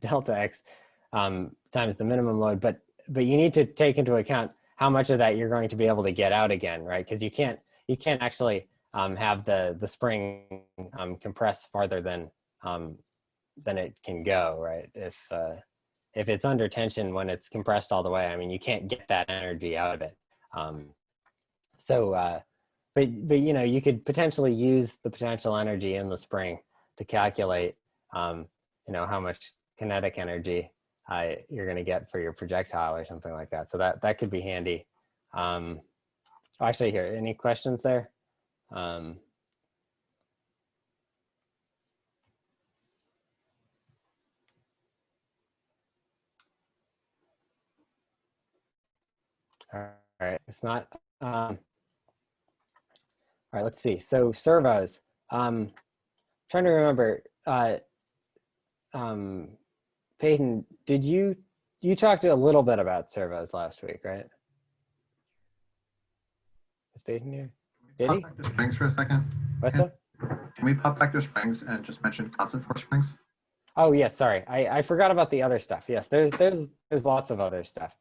delta X times the minimum load. But you need to take into account how much of that you're going to be able to get out again, right? Because you can't actually have the spring compress farther than it can go, right? If it's under tension when it's compressed all the way, I mean, you can't get that energy out of it. But you could potentially use the potential energy in the spring to calculate, how much kinetic energy you're going to get for your projectile or something like that. So that could be handy. Actually, here, any questions there? All right, it's not. All right, let's see. So servos. Trying to remember. Peyton, did you talked a little bit about servos last week, right? Is Peyton here? Did he? Pop back to springs for a second. What's up? Can we pop back to springs and just mention constant force springs? Oh yes, sorry. I forgot about the other stuff. Yes, there's lots of other stuff.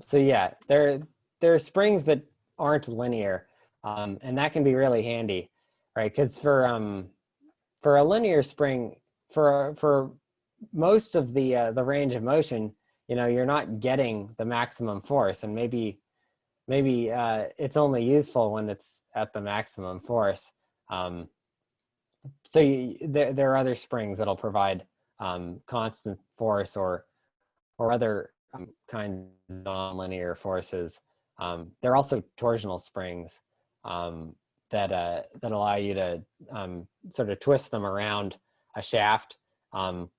So yeah, there are springs that aren't linear, and that can be really handy, right? Because for a linear spring, for most of the range of motion, you're not getting the maximum force, and maybe it's only useful when it's at the maximum force. So there are other springs that'll provide constant force or other kinds of nonlinear forces. There are also torsional springs that allow you to sort of twist them around a shaft, and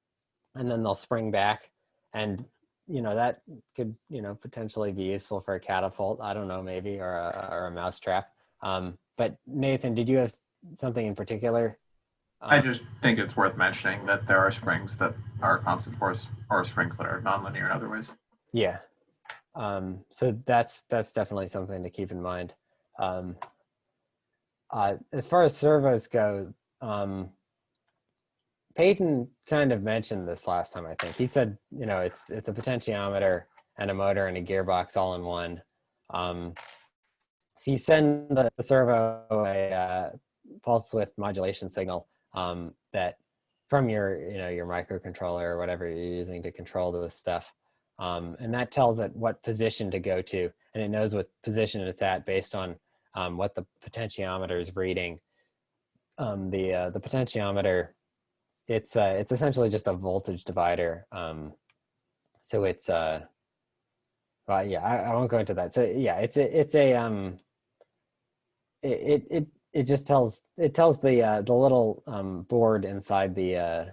then they'll spring back, and that could potentially be useful for a catapult. I don't know, maybe, or a mousetrap. But Nathan, did you have something in particular? I just think it's worth mentioning that there are springs that are constant force or springs that are nonlinear in other ways. Yeah, So that's definitely something to keep in mind. As far as servos go, Peyton kind of mentioned this last time, I think. He said, you know, it's a potentiometer and a motor and a gearbox all in one. So you send the servo a pulse width modulation signal that from your, you know, your microcontroller or whatever you're using to control this stuff. And that tells it what position to go to, and it knows what position it's at based on what the potentiometer is reading. The potentiometer, it's essentially just a voltage divider. So it's well, yeah, I won't go into that. So yeah, it just tells the little board inside the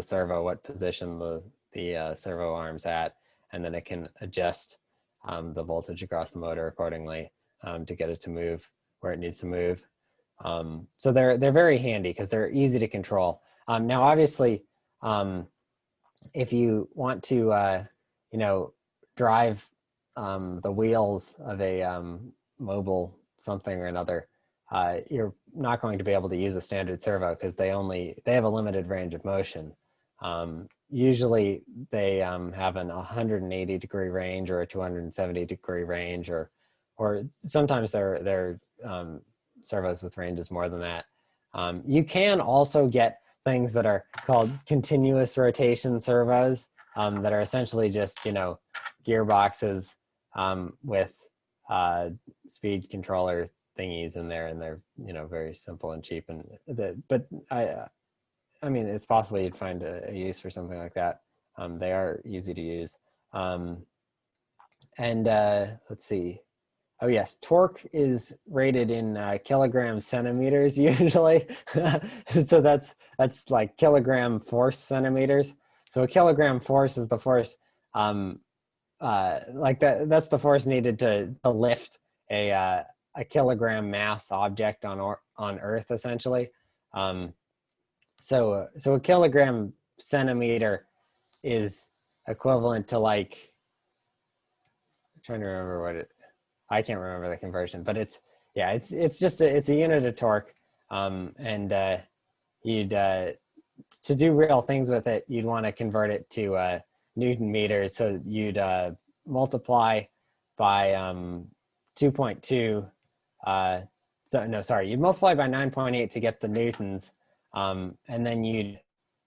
servo what position the servo arm's at, and then it can adjust the voltage across the motor accordingly to get it to move where it needs to move. So they're very handy because they're easy to control. Now, obviously, if you want to you know, drive the wheels of a mobile something or another, you're not going to be able to use a standard servo because they have a limited range of motion. Usually they have an 180 degree range or a 270 degree range, or sometimes they're servos with ranges more than that. You can also get things that are called continuous rotation servos that are essentially just, you know, gearboxes with speed controller thingies in there, and they're, you know, very simple and cheap. And but I mean, it's possible you'd find a use for something like that. They are easy to use. And let's see. Oh yes, torque is rated in kilograms centimeters usually. So that's like kilogram force centimeters. So a kilogram force is the force, like that's the force needed to lift a kilogram mass object on Earth, essentially. So a kilogram centimeter is equivalent to, like, I'm trying to remember what I can't remember the conversion, but it's just it's a unit of torque. And you'd to do real things with it, you'd want to convert it to Newton meters. So you'd multiply by 2.2. You'd multiply by 9.8 to get the newtons, and then you'd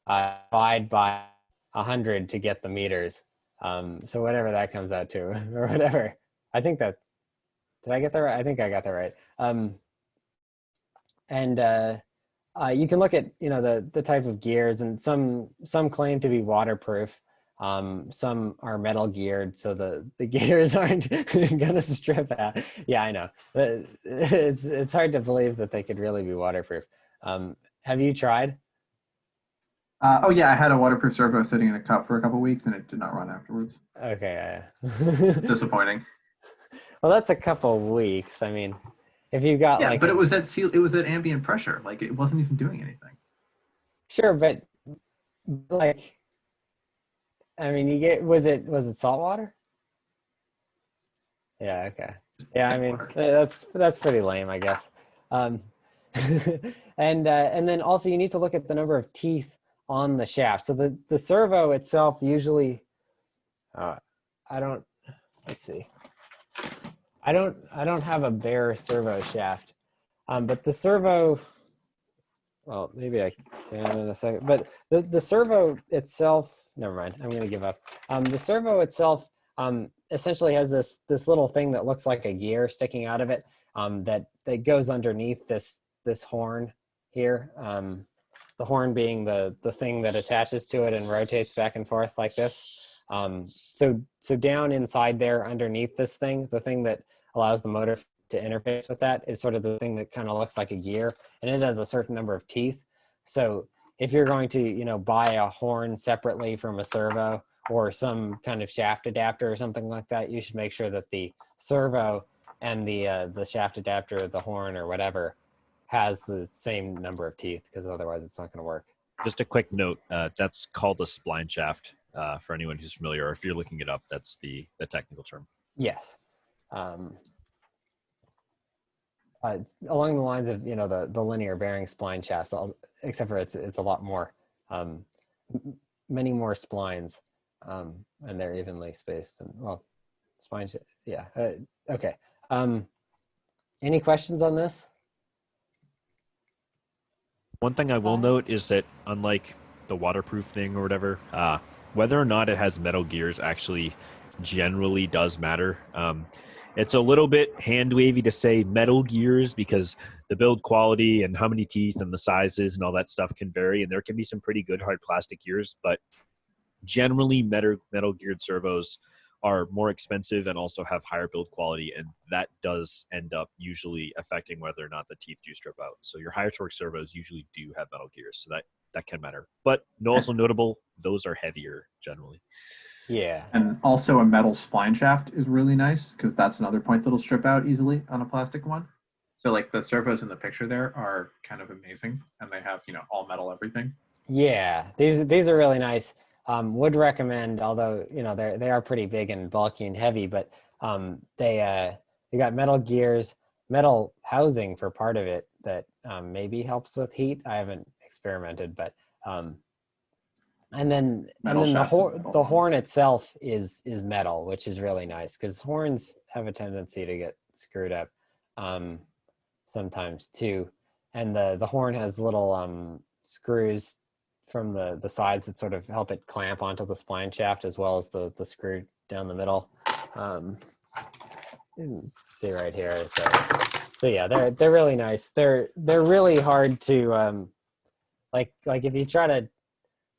divide by 100 to get the meters. So whatever that comes out to, or whatever. I think that, did I get that right? I think I got that right. And you can look at, you know, the type of gears, and some claim to be waterproof. Some are metal geared, so the gears aren't gonna strip out. Yeah, I know. It's hard to believe that they could really be waterproof. Have you tried? Oh yeah, I had a waterproof servo sitting in a cup for a couple of weeks, and it did not run afterwards. Okay. It's disappointing. Well, that's a couple of weeks. I mean, if you've got like, but it was at ambient pressure. Like, it wasn't even doing anything. Sure, but like, I mean, was it salt water? Yeah. Okay. Yeah. I mean, that's pretty lame, I guess. And then also you need to look at the number of teeth on the shaft. So the servo itself usually, let's see. I don't have a bare servo shaft, but the servo, well, maybe I can in a second, but the servo itself, never mind, I'm going to give up. The servo itself essentially has this little thing that looks like a gear sticking out of it, that goes underneath this horn here. The horn being the thing that attaches to it and rotates back and forth like this. So down inside there underneath this thing, the thing that allows the motor to interface with that is sort of the thing that kind of looks like a gear, and it has a certain number of teeth. So if you're going to, you know, buy a horn separately from a servo or some kind of shaft adapter or something like that, you should make sure that the servo and the shaft adapter, the horn or whatever, has the same number of teeth, because otherwise it's not going to work. Just a quick note, that's called a spline shaft. for anyone who's familiar, or if you're looking it up, that's the technical term. Yes. Along the lines of, you know, the linear bearing spline shafts, except for it's a lot more, many more splines, and they're evenly spaced. And well, spline, yeah. Okay. Any questions on this? One thing I will note is that unlike the waterproof thing or whatever, whether or not it has metal gears actually generally does matter. It's a little bit hand wavy to say metal gears because the build quality and how many teeth and the sizes and all that stuff can vary, and there can be some pretty good hard plastic gears, but generally metal geared servos are more expensive and also have higher build quality, and that does end up usually affecting whether or not the teeth do strip out. So your higher torque servos usually do have metal gears, so that can matter. But also notable, those are heavier generally. Yeah. And also a metal spline shaft is really nice because that's another point that'll strip out easily on a plastic one. So like the servos in the picture there are kind of amazing, and they have, you know, all metal everything. Yeah, these are really nice. Would recommend, although, you know, they are pretty big and bulky and heavy, but they got metal gears, metal housing for part of it that maybe helps with heat. I haven't experimented, but and then the horn itself is metal, which is really nice because horns have a tendency to get screwed up sometimes too. And the horn has little screws from the sides that sort of help it clamp onto the spline shaft, as well as the screw down the middle. See right here. So yeah, they're really nice. They're really hard to like if you try to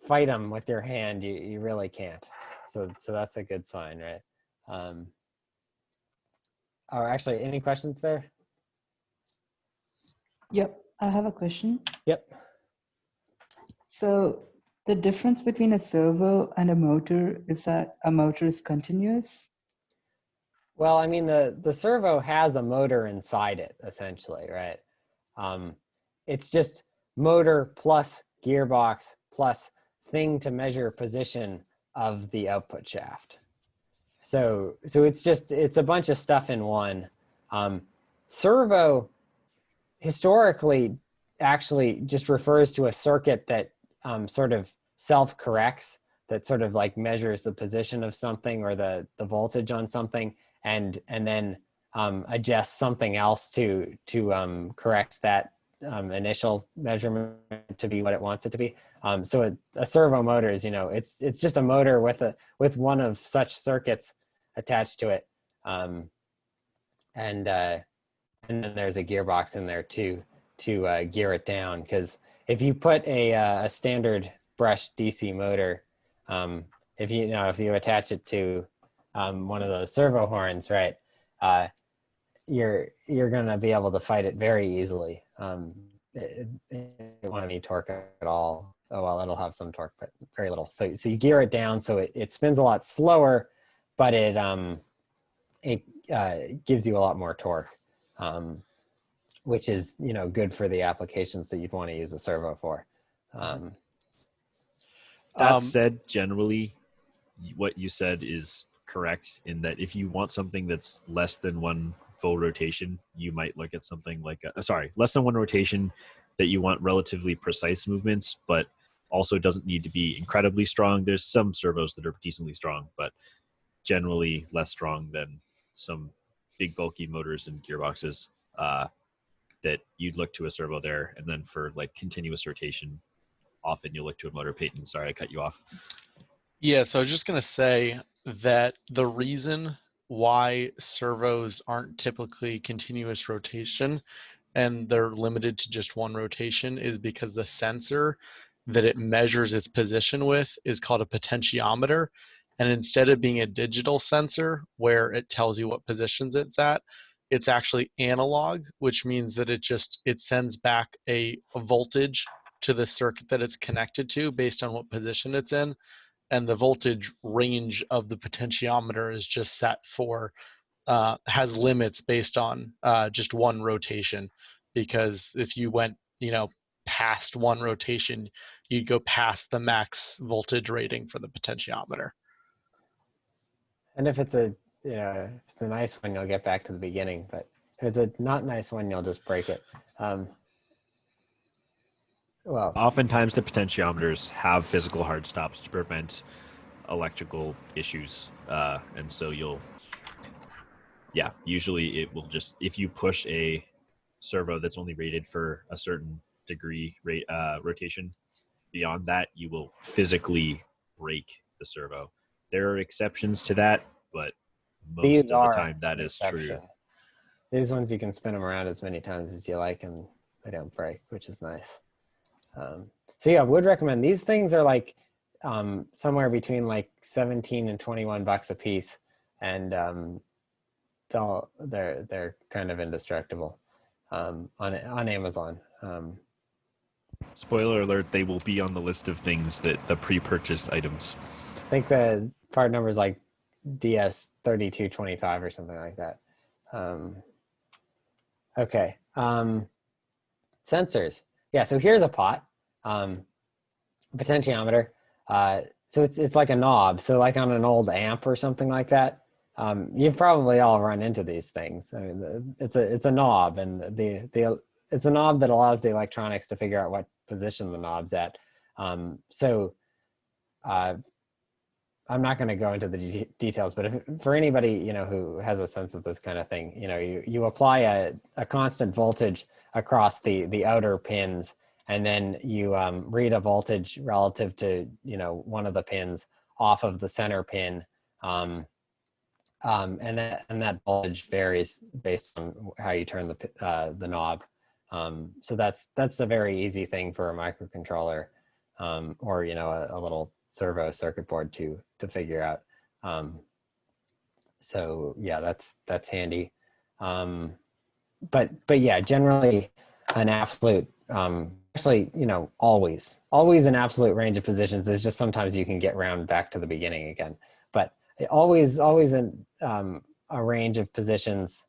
fight them with your hand, you really can't. So that's a good sign, right? Or actually, any questions there? Yep, I have a question. Yep. So the difference between a servo and a motor is that a motor is continuous? Well, I mean, the servo has a motor inside it, essentially, right? It's just motor plus gearbox plus thing to measure position of the output shaft. So it's a bunch of stuff in one. Servo historically actually just refers to a circuit that sort of self-corrects, that sort of like measures the position of something or the voltage on something, and then adjusts something else to correct that initial measurement to be what it wants it to be. So a servo motor is, you know, it's just a motor with one of such circuits attached to it, and then there's a gearbox in there to gear it down. Because if you put a standard brush DC motor, if you attach it to one of those servo horns, right, you're gonna be able to fight it very easily. It won't have any torque at all. Oh well, it'll have some torque, but very little. So you gear it down so it spins a lot slower, but it gives you a lot more torque, which is, you know, good for the applications that you'd want to use a servo for. That said, generally, what you said is correct in that if you want something that's less than one full rotation, you might look at something like less than one rotation that you want relatively precise movements, but also doesn't need to be incredibly strong. There's some servos that are decently strong, but generally less strong than some big bulky motors and gearboxes, that you'd look to a servo there. And then for like continuous rotation, often you'll look to a motor. Peyton, sorry, I cut you off. Yeah, so I was just going to say that the reason why servos aren't typically continuous rotation and they're limited to just one rotation is because the sensor that it measures its position with is called a potentiometer. And instead of being a digital sensor where it tells you what positions it's at, it's actually analog, which means that it sends back a voltage to the circuit that it's connected to based on what position it's in. And the voltage range of the potentiometer is just set for, has limits based on just one rotation. Because if you went, past one rotation, you'd go past the max voltage rating for the potentiometer. And if it's a nice one, you'll get back to the beginning. But if it's a not nice one, you'll just break it. Well, Oftentimes the potentiometers have physical hard stops to prevent electrical issues, and so usually it will just, if you push a servo that's only rated for a certain degree rotation, beyond that you will physically break the servo. There are exceptions to that, but most of the time that is true. These ones you can spin them around as many times as you like and they don't break, which is nice. So yeah, would recommend. These things are like somewhere between like 17 and 21 bucks a piece, and they're kind of indestructible on Amazon. Spoiler alert, they will be on the list of things that the pre-purchased items. I think the part number is like DS3225 or something like that. Okay. Sensors. Yeah, so here's a pot, potentiometer. So it's like a knob. So like on an old amp or something like that. You've probably all run into these things. I mean, it's a knob, and it's a knob that allows the electronics to figure out what position the knob's at. I'm not going to go into the details, but for anybody who has a sense of this kind of thing, you apply a constant voltage across the outer pins, and then you read a voltage relative to one of the pins off of the center pin, and that voltage varies based on how you turn the knob. So that's a very easy thing for a microcontroller, or a little servo circuit board to figure out. So yeah, that's handy. But yeah, generally an absolute, actually, always an absolute range of positions. Is just sometimes you can get round back to the beginning again, but always a range of positions.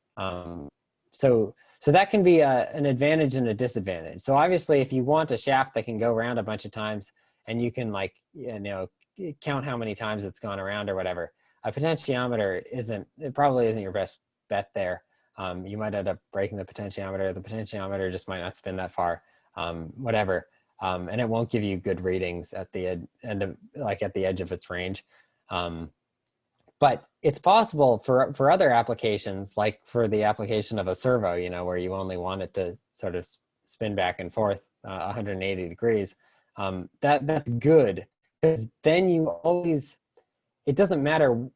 So that can be an advantage and a disadvantage. So obviously, if you want a shaft that can go around a bunch of times, and you can count how many times it's gone around or whatever, a potentiometer probably isn't your best bet there. You might end up breaking the potentiometer. The potentiometer just might not spin that far, whatever. And it won't give you good readings at the end of, at the edge of its range. But it's possible for other applications, like for the application of a servo, where you only want it to sort of spin back and forth 180 degrees. That's good, because then it doesn't matter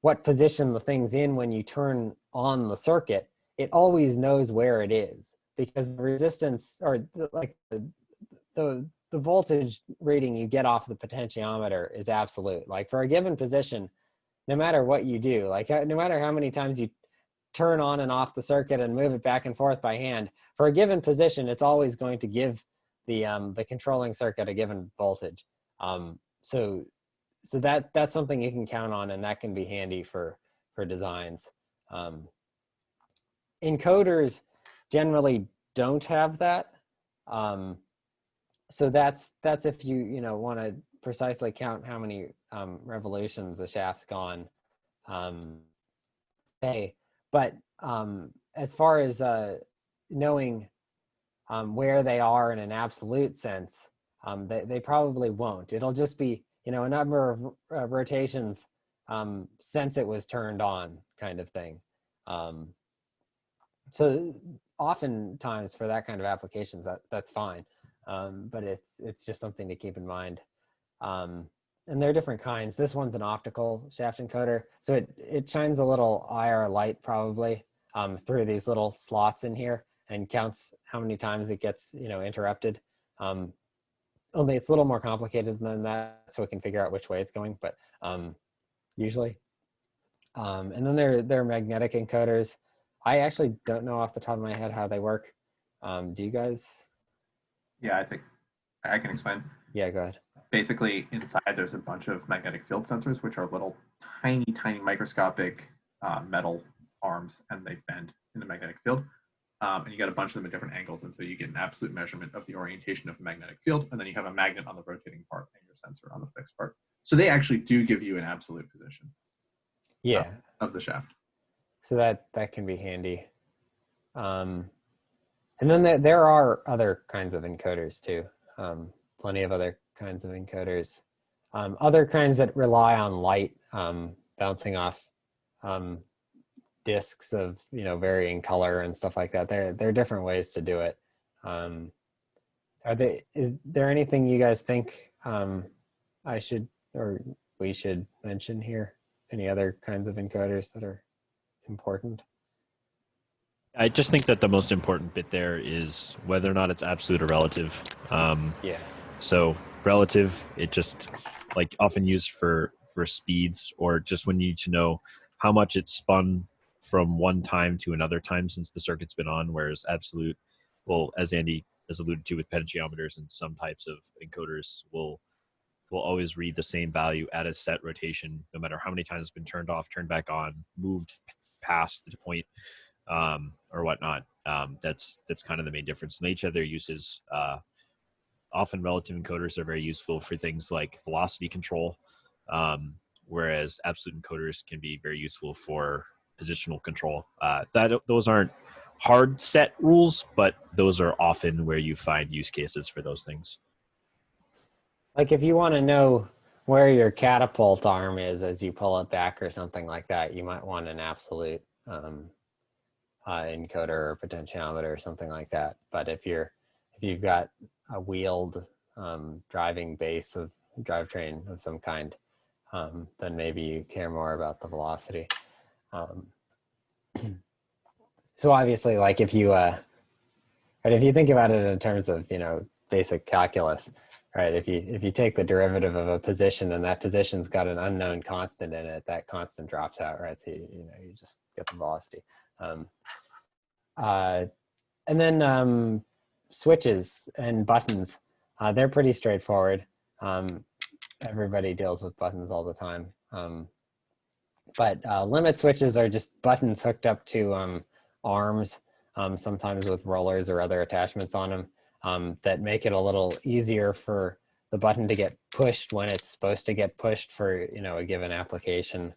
what position the thing's in when you turn on the circuit, it always knows where it is, because the resistance, or the voltage reading you get off the potentiometer is absolute. Like for a given position, no matter what you do, no matter how many times you turn on and off the circuit and move it back and forth by hand, for a given position, it's always going to give the controlling circuit a given voltage. So that's something you can count on, and that can be handy for designs. Encoders generally don't have that. So that's if you want to precisely count how many revolutions the shaft's gone. But as far as knowing where they are in an absolute sense, they probably won't. It'll just be a number of rotations since it was turned on, kind of thing. So oftentimes for that kind of applications, that's fine. But it's just something to keep in mind. And there are different kinds. This one's an optical shaft encoder, so it shines a little IR light probably through these little slots in here, and counts how many times it gets interrupted. Only it's a little more complicated than that, so it can figure out which way it's going, but usually. And then there are magnetic encoders. I actually don't know off the top of my head how they work. Do you guys? Yeah, I think I can explain. Yeah, go ahead. Basically, inside there's a bunch of magnetic field sensors, which are little tiny microscopic metal arms, and they bend in the magnetic field. and you got a bunch of them at different angles, and so you get an absolute measurement of the orientation of the magnetic field, and then you have a magnet on the rotating part and your sensor on the fixed part. So they actually do give you an absolute position. Yeah. Of the shaft. So that can be handy. And then there are other kinds of encoders too. Plenty of other kinds of encoders. Other kinds that rely on light bouncing off discs of varying color and stuff like that. There are different ways to do it. Is there anything you guys think I should or we should mention here? Any other kinds of encoders that are important? I just think that the most important bit there is whether or not it's absolute or relative. Yeah. So relative, it just like often used for speeds, or just when you need to know how much it's spun from one time to another time since the circuit's been on, whereas absolute, well, as Andy has alluded to with potentiometers and some types of encoders, will always read the same value at a set rotation, no matter how many times it's been turned off, turned back on, moved past the point, or whatnot. That's kind of the main difference. In each of their uses, often relative encoders are very useful for things like velocity control, whereas absolute encoders can be very useful for positional control. Those aren't hard set rules, but those are often where you find use cases for those things. Like if you want to know where your catapult arm is as you pull it back or something like that, you might want an absolute encoder or potentiometer or something like that. But if you've got a wheeled driving base of drivetrain of some kind, then maybe you care more about the velocity. So obviously, like if you think about it in terms of basic calculus, right? If you take the derivative of a position and that position's got an unknown constant in it, that constant drops out, right? So you just get the velocity. And then switches and buttons, they're pretty straightforward. Everybody deals with buttons all the time. But limit switches are just buttons hooked up to arms, sometimes with rollers or other attachments on them, that make it a little easier for the button to get pushed when it's supposed to get pushed for a given application.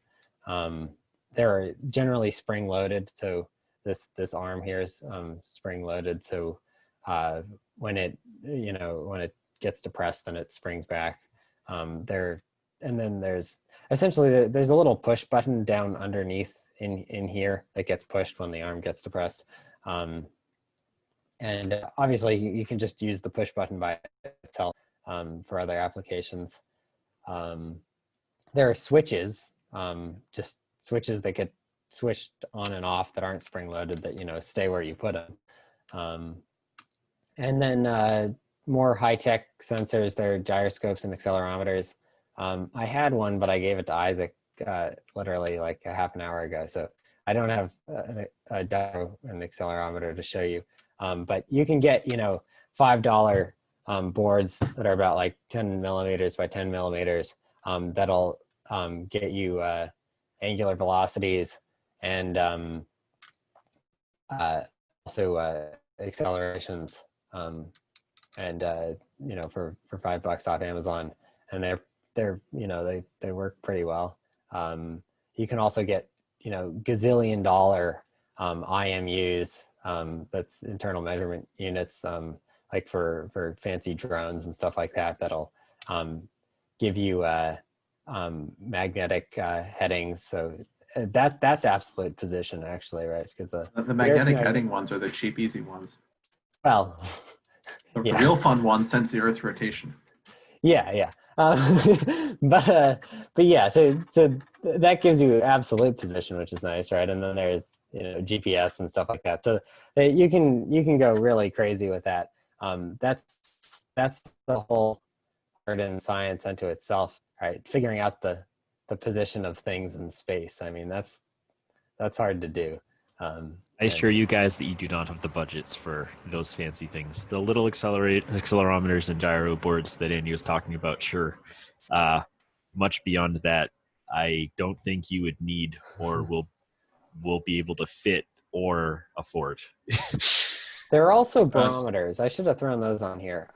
They're generally spring loaded, so this arm here is spring loaded, so when it gets depressed, then it springs back. And then there's essentially there's a little push button down underneath in here that gets pushed when the arm gets depressed. And obviously you can just use the push button by itself for other applications. There are switches, just switches that get switched on and off that aren't spring loaded, that stay where you put them. And then more high-tech sensors, there are gyroscopes and accelerometers. I had one, but I gave it to Isaac literally like a half an hour ago, so I don't have a gyro and accelerometer to show you. But you can get $5 boards that are about like 10 millimeters by 10 millimeters that'll get you angular velocities and also accelerations, and for $5 off Amazon, and they work pretty well. You can also get gazillion dollar IMUs, that's internal measurement units, like for fancy drones and stuff like that, that'll give you magnetic headings. So that's absolute position, actually, right? Because the magnetic heading ones are the cheap, easy ones. Well, the yeah. real fun one sense the Earth's rotation. Yeah. But yeah, so that gives you absolute position, which is nice, right? And then there's GPS and stuff like that. So you can go really crazy with that. That's the whole art and science unto itself, right? Figuring out the position of things in space. I mean, that's hard to do. I assure you guys that you do not have the budgets for those fancy things. The little accelerometers and gyro boards that Andy was talking about, sure. Much beyond that, I don't think you would need or will be able to fit or a Ford. There are also barometers. I should have thrown those on here.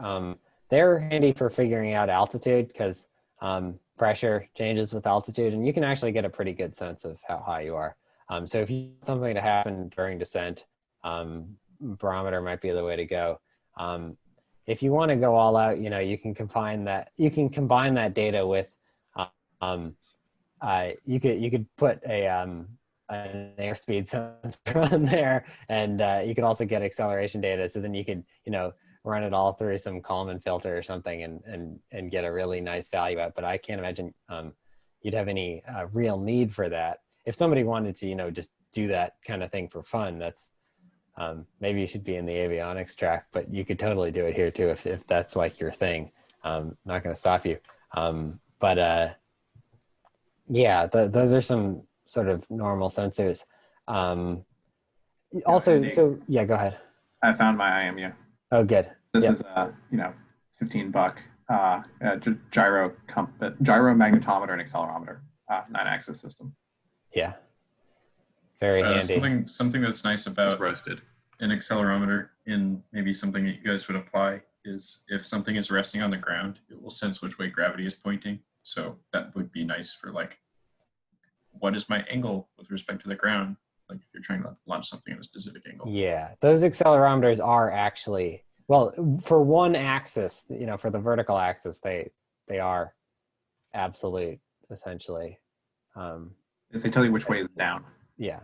They're handy for figuring out altitude because pressure changes with altitude, and you can actually get a pretty good sense of how high you are. So if you want something to happen during descent, barometer might be the way to go. If you want to go all out, you can combine that. You can combine that data with, you could put an airspeed sensor on there, and you could also get acceleration data. So then you could, run it all through some Kalman filter or something, and get a really nice value out. But I can't imagine you'd have any real need for that. If somebody wanted to, just do that kind of thing for fun, that's maybe you should be in the avionics track, but you could totally do it here too if that's like your thing. Not going to stop you. Yeah, those are some sort of normal sensors. Also, so yeah, go ahead. I found my IMU. Oh, good. This is $15 gyro magnetometer and accelerometer, 9-axis system. Yeah, very handy. Something that's nice about It's roasted. An accelerometer, in maybe something that you guys would apply, is if something is resting on the ground, it will sense which way gravity is pointing. So that would be nice for like, what is my angle with respect to the ground? Like if you're trying to launch something at a specific angle. Yeah, those accelerometers are actually, well, for one axis, for the vertical axis, they are absolute, essentially. If they tell you which way is down. Yeah.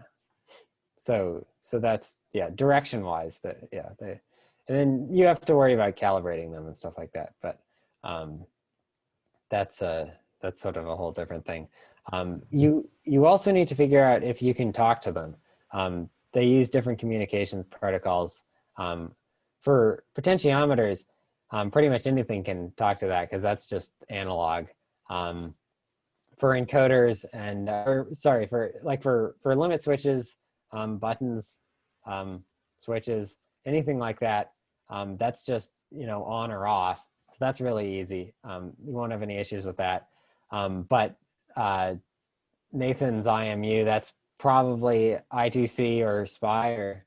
So that's, yeah, direction wise, and then you have to worry about calibrating them and stuff like that. But that's sort of a whole different thing. You also need to figure out if you can talk to them. They use different communications protocols. For potentiometers, pretty much anything can talk to that because that's just analog. For encoders and for limit switches, buttons, switches, anything like that, that's just on or off. So that's really easy. You won't have any issues with that. But Nathan's IMU, that's probably I2C or SPI, or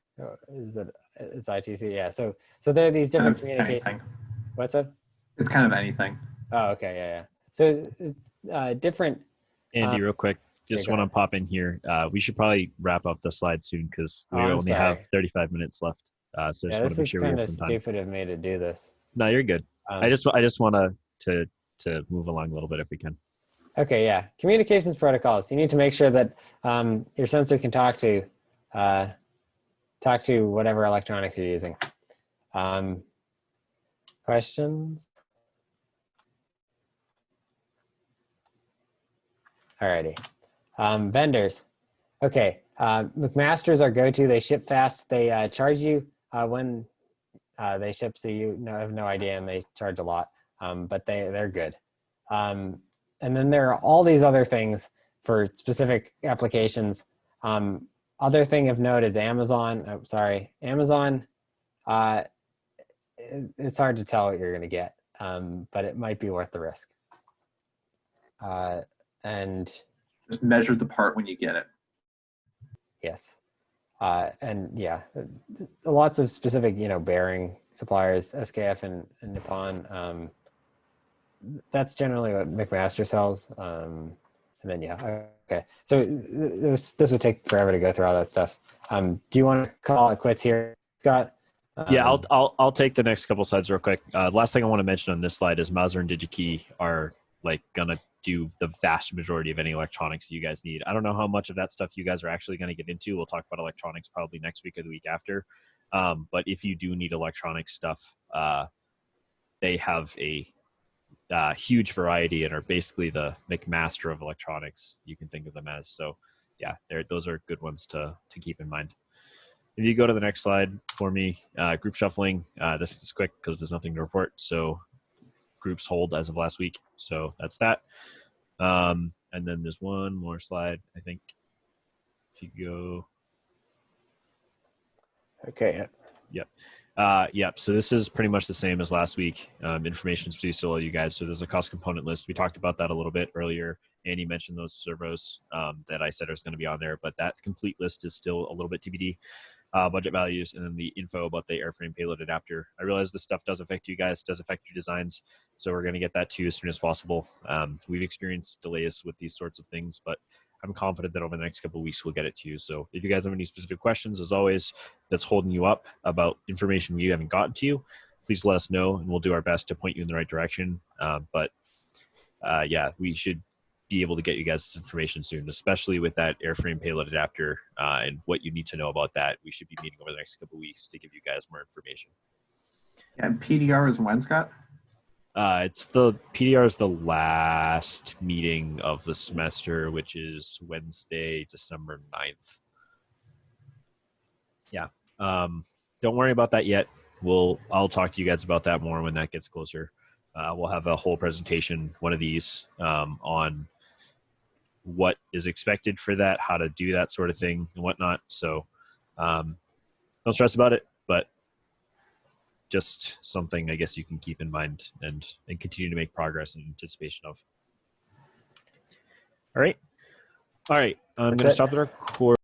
it's I2C, yeah. So there are these different communications. What's up? It's kind of anything. Oh, okay, yeah. So different. Andy, real quick, just want to pop in here. We should probably wrap up the slide soon because we only have 35 minutes left. So yeah, just this want to make sure is kind we of have some time. stupid of me to do this. No, you're good. I just want to move along a little bit if we can. Okay, yeah. Communications protocols. You need to make sure that your sensor can talk to whatever electronics you're using. Questions? Alrighty. Vendors. Okay. McMaster's our go-to. They ship fast. They charge you when they ship, so you have no idea, and they charge a lot. But they're good. And then there are all these other things for specific applications. Other thing of note is Amazon. Oh, sorry, Amazon. It's hard to tell what you're going to get, but it might be worth the risk. And just measure the part when you get it. Yes. And yeah, lots of specific, bearing suppliers, SKF and Nippon. That's generally what McMaster sells. And then, yeah, okay. So this would take forever to go through all that stuff. Do you want to call it quits here, Scott? Yeah, I'll take the next couple slides real quick. Last thing I want to mention on this slide is Mauser and DigiKey are gonna do the vast majority of any electronics you guys need. I don't know how much of that stuff you guys are actually going to get into. We'll talk about electronics probably next week or the week after. But if you do need electronic stuff, they have a huge variety and are basically the McMaster of electronics. You can think of them as. So yeah, those are good ones to keep in mind. If you go to the next slide for me, group shuffling. This is quick because there's nothing to report. So groups hold as of last week. So that's that. And then there's one more slide, I think. If you go. Okay. Yep. Yep. So this is pretty much the same as last week. Information is still all you guys. So there's a cost component list. We talked about that a little bit earlier. Andy mentioned those servos that I said is going to be on there, but that complete list is still a little bit TBD. Budget values, and then the info about the airframe payload adapter. I realize this stuff does affect you guys, does affect your designs, so we're going to get that to you as soon as possible. We've experienced delays with these sorts of things, but I'm confident that over the next couple of weeks we'll get it to you. So if you guys have any specific questions, as always, that's holding you up about information we haven't gotten to you, please let us know, and we'll do our best to point you in the right direction. Yeah, we should be able to get you guys this information soon, especially with that airframe payload adapter and what you need to know about that. We should be meeting over the next couple of weeks to give you guys more information. And PDR is when, Scott? PDR is the last meeting of the semester, which is Wednesday, December 9th. Yeah. Don't worry about that yet. I'll talk to you guys about that more when that gets closer. We'll have a whole presentation, one of these, on what is expected for that, how to do that sort of thing and whatnot. So don't stress about it, but just something I guess you can keep in mind and continue to make progress in anticipation of. All right. I'm going to stop the record.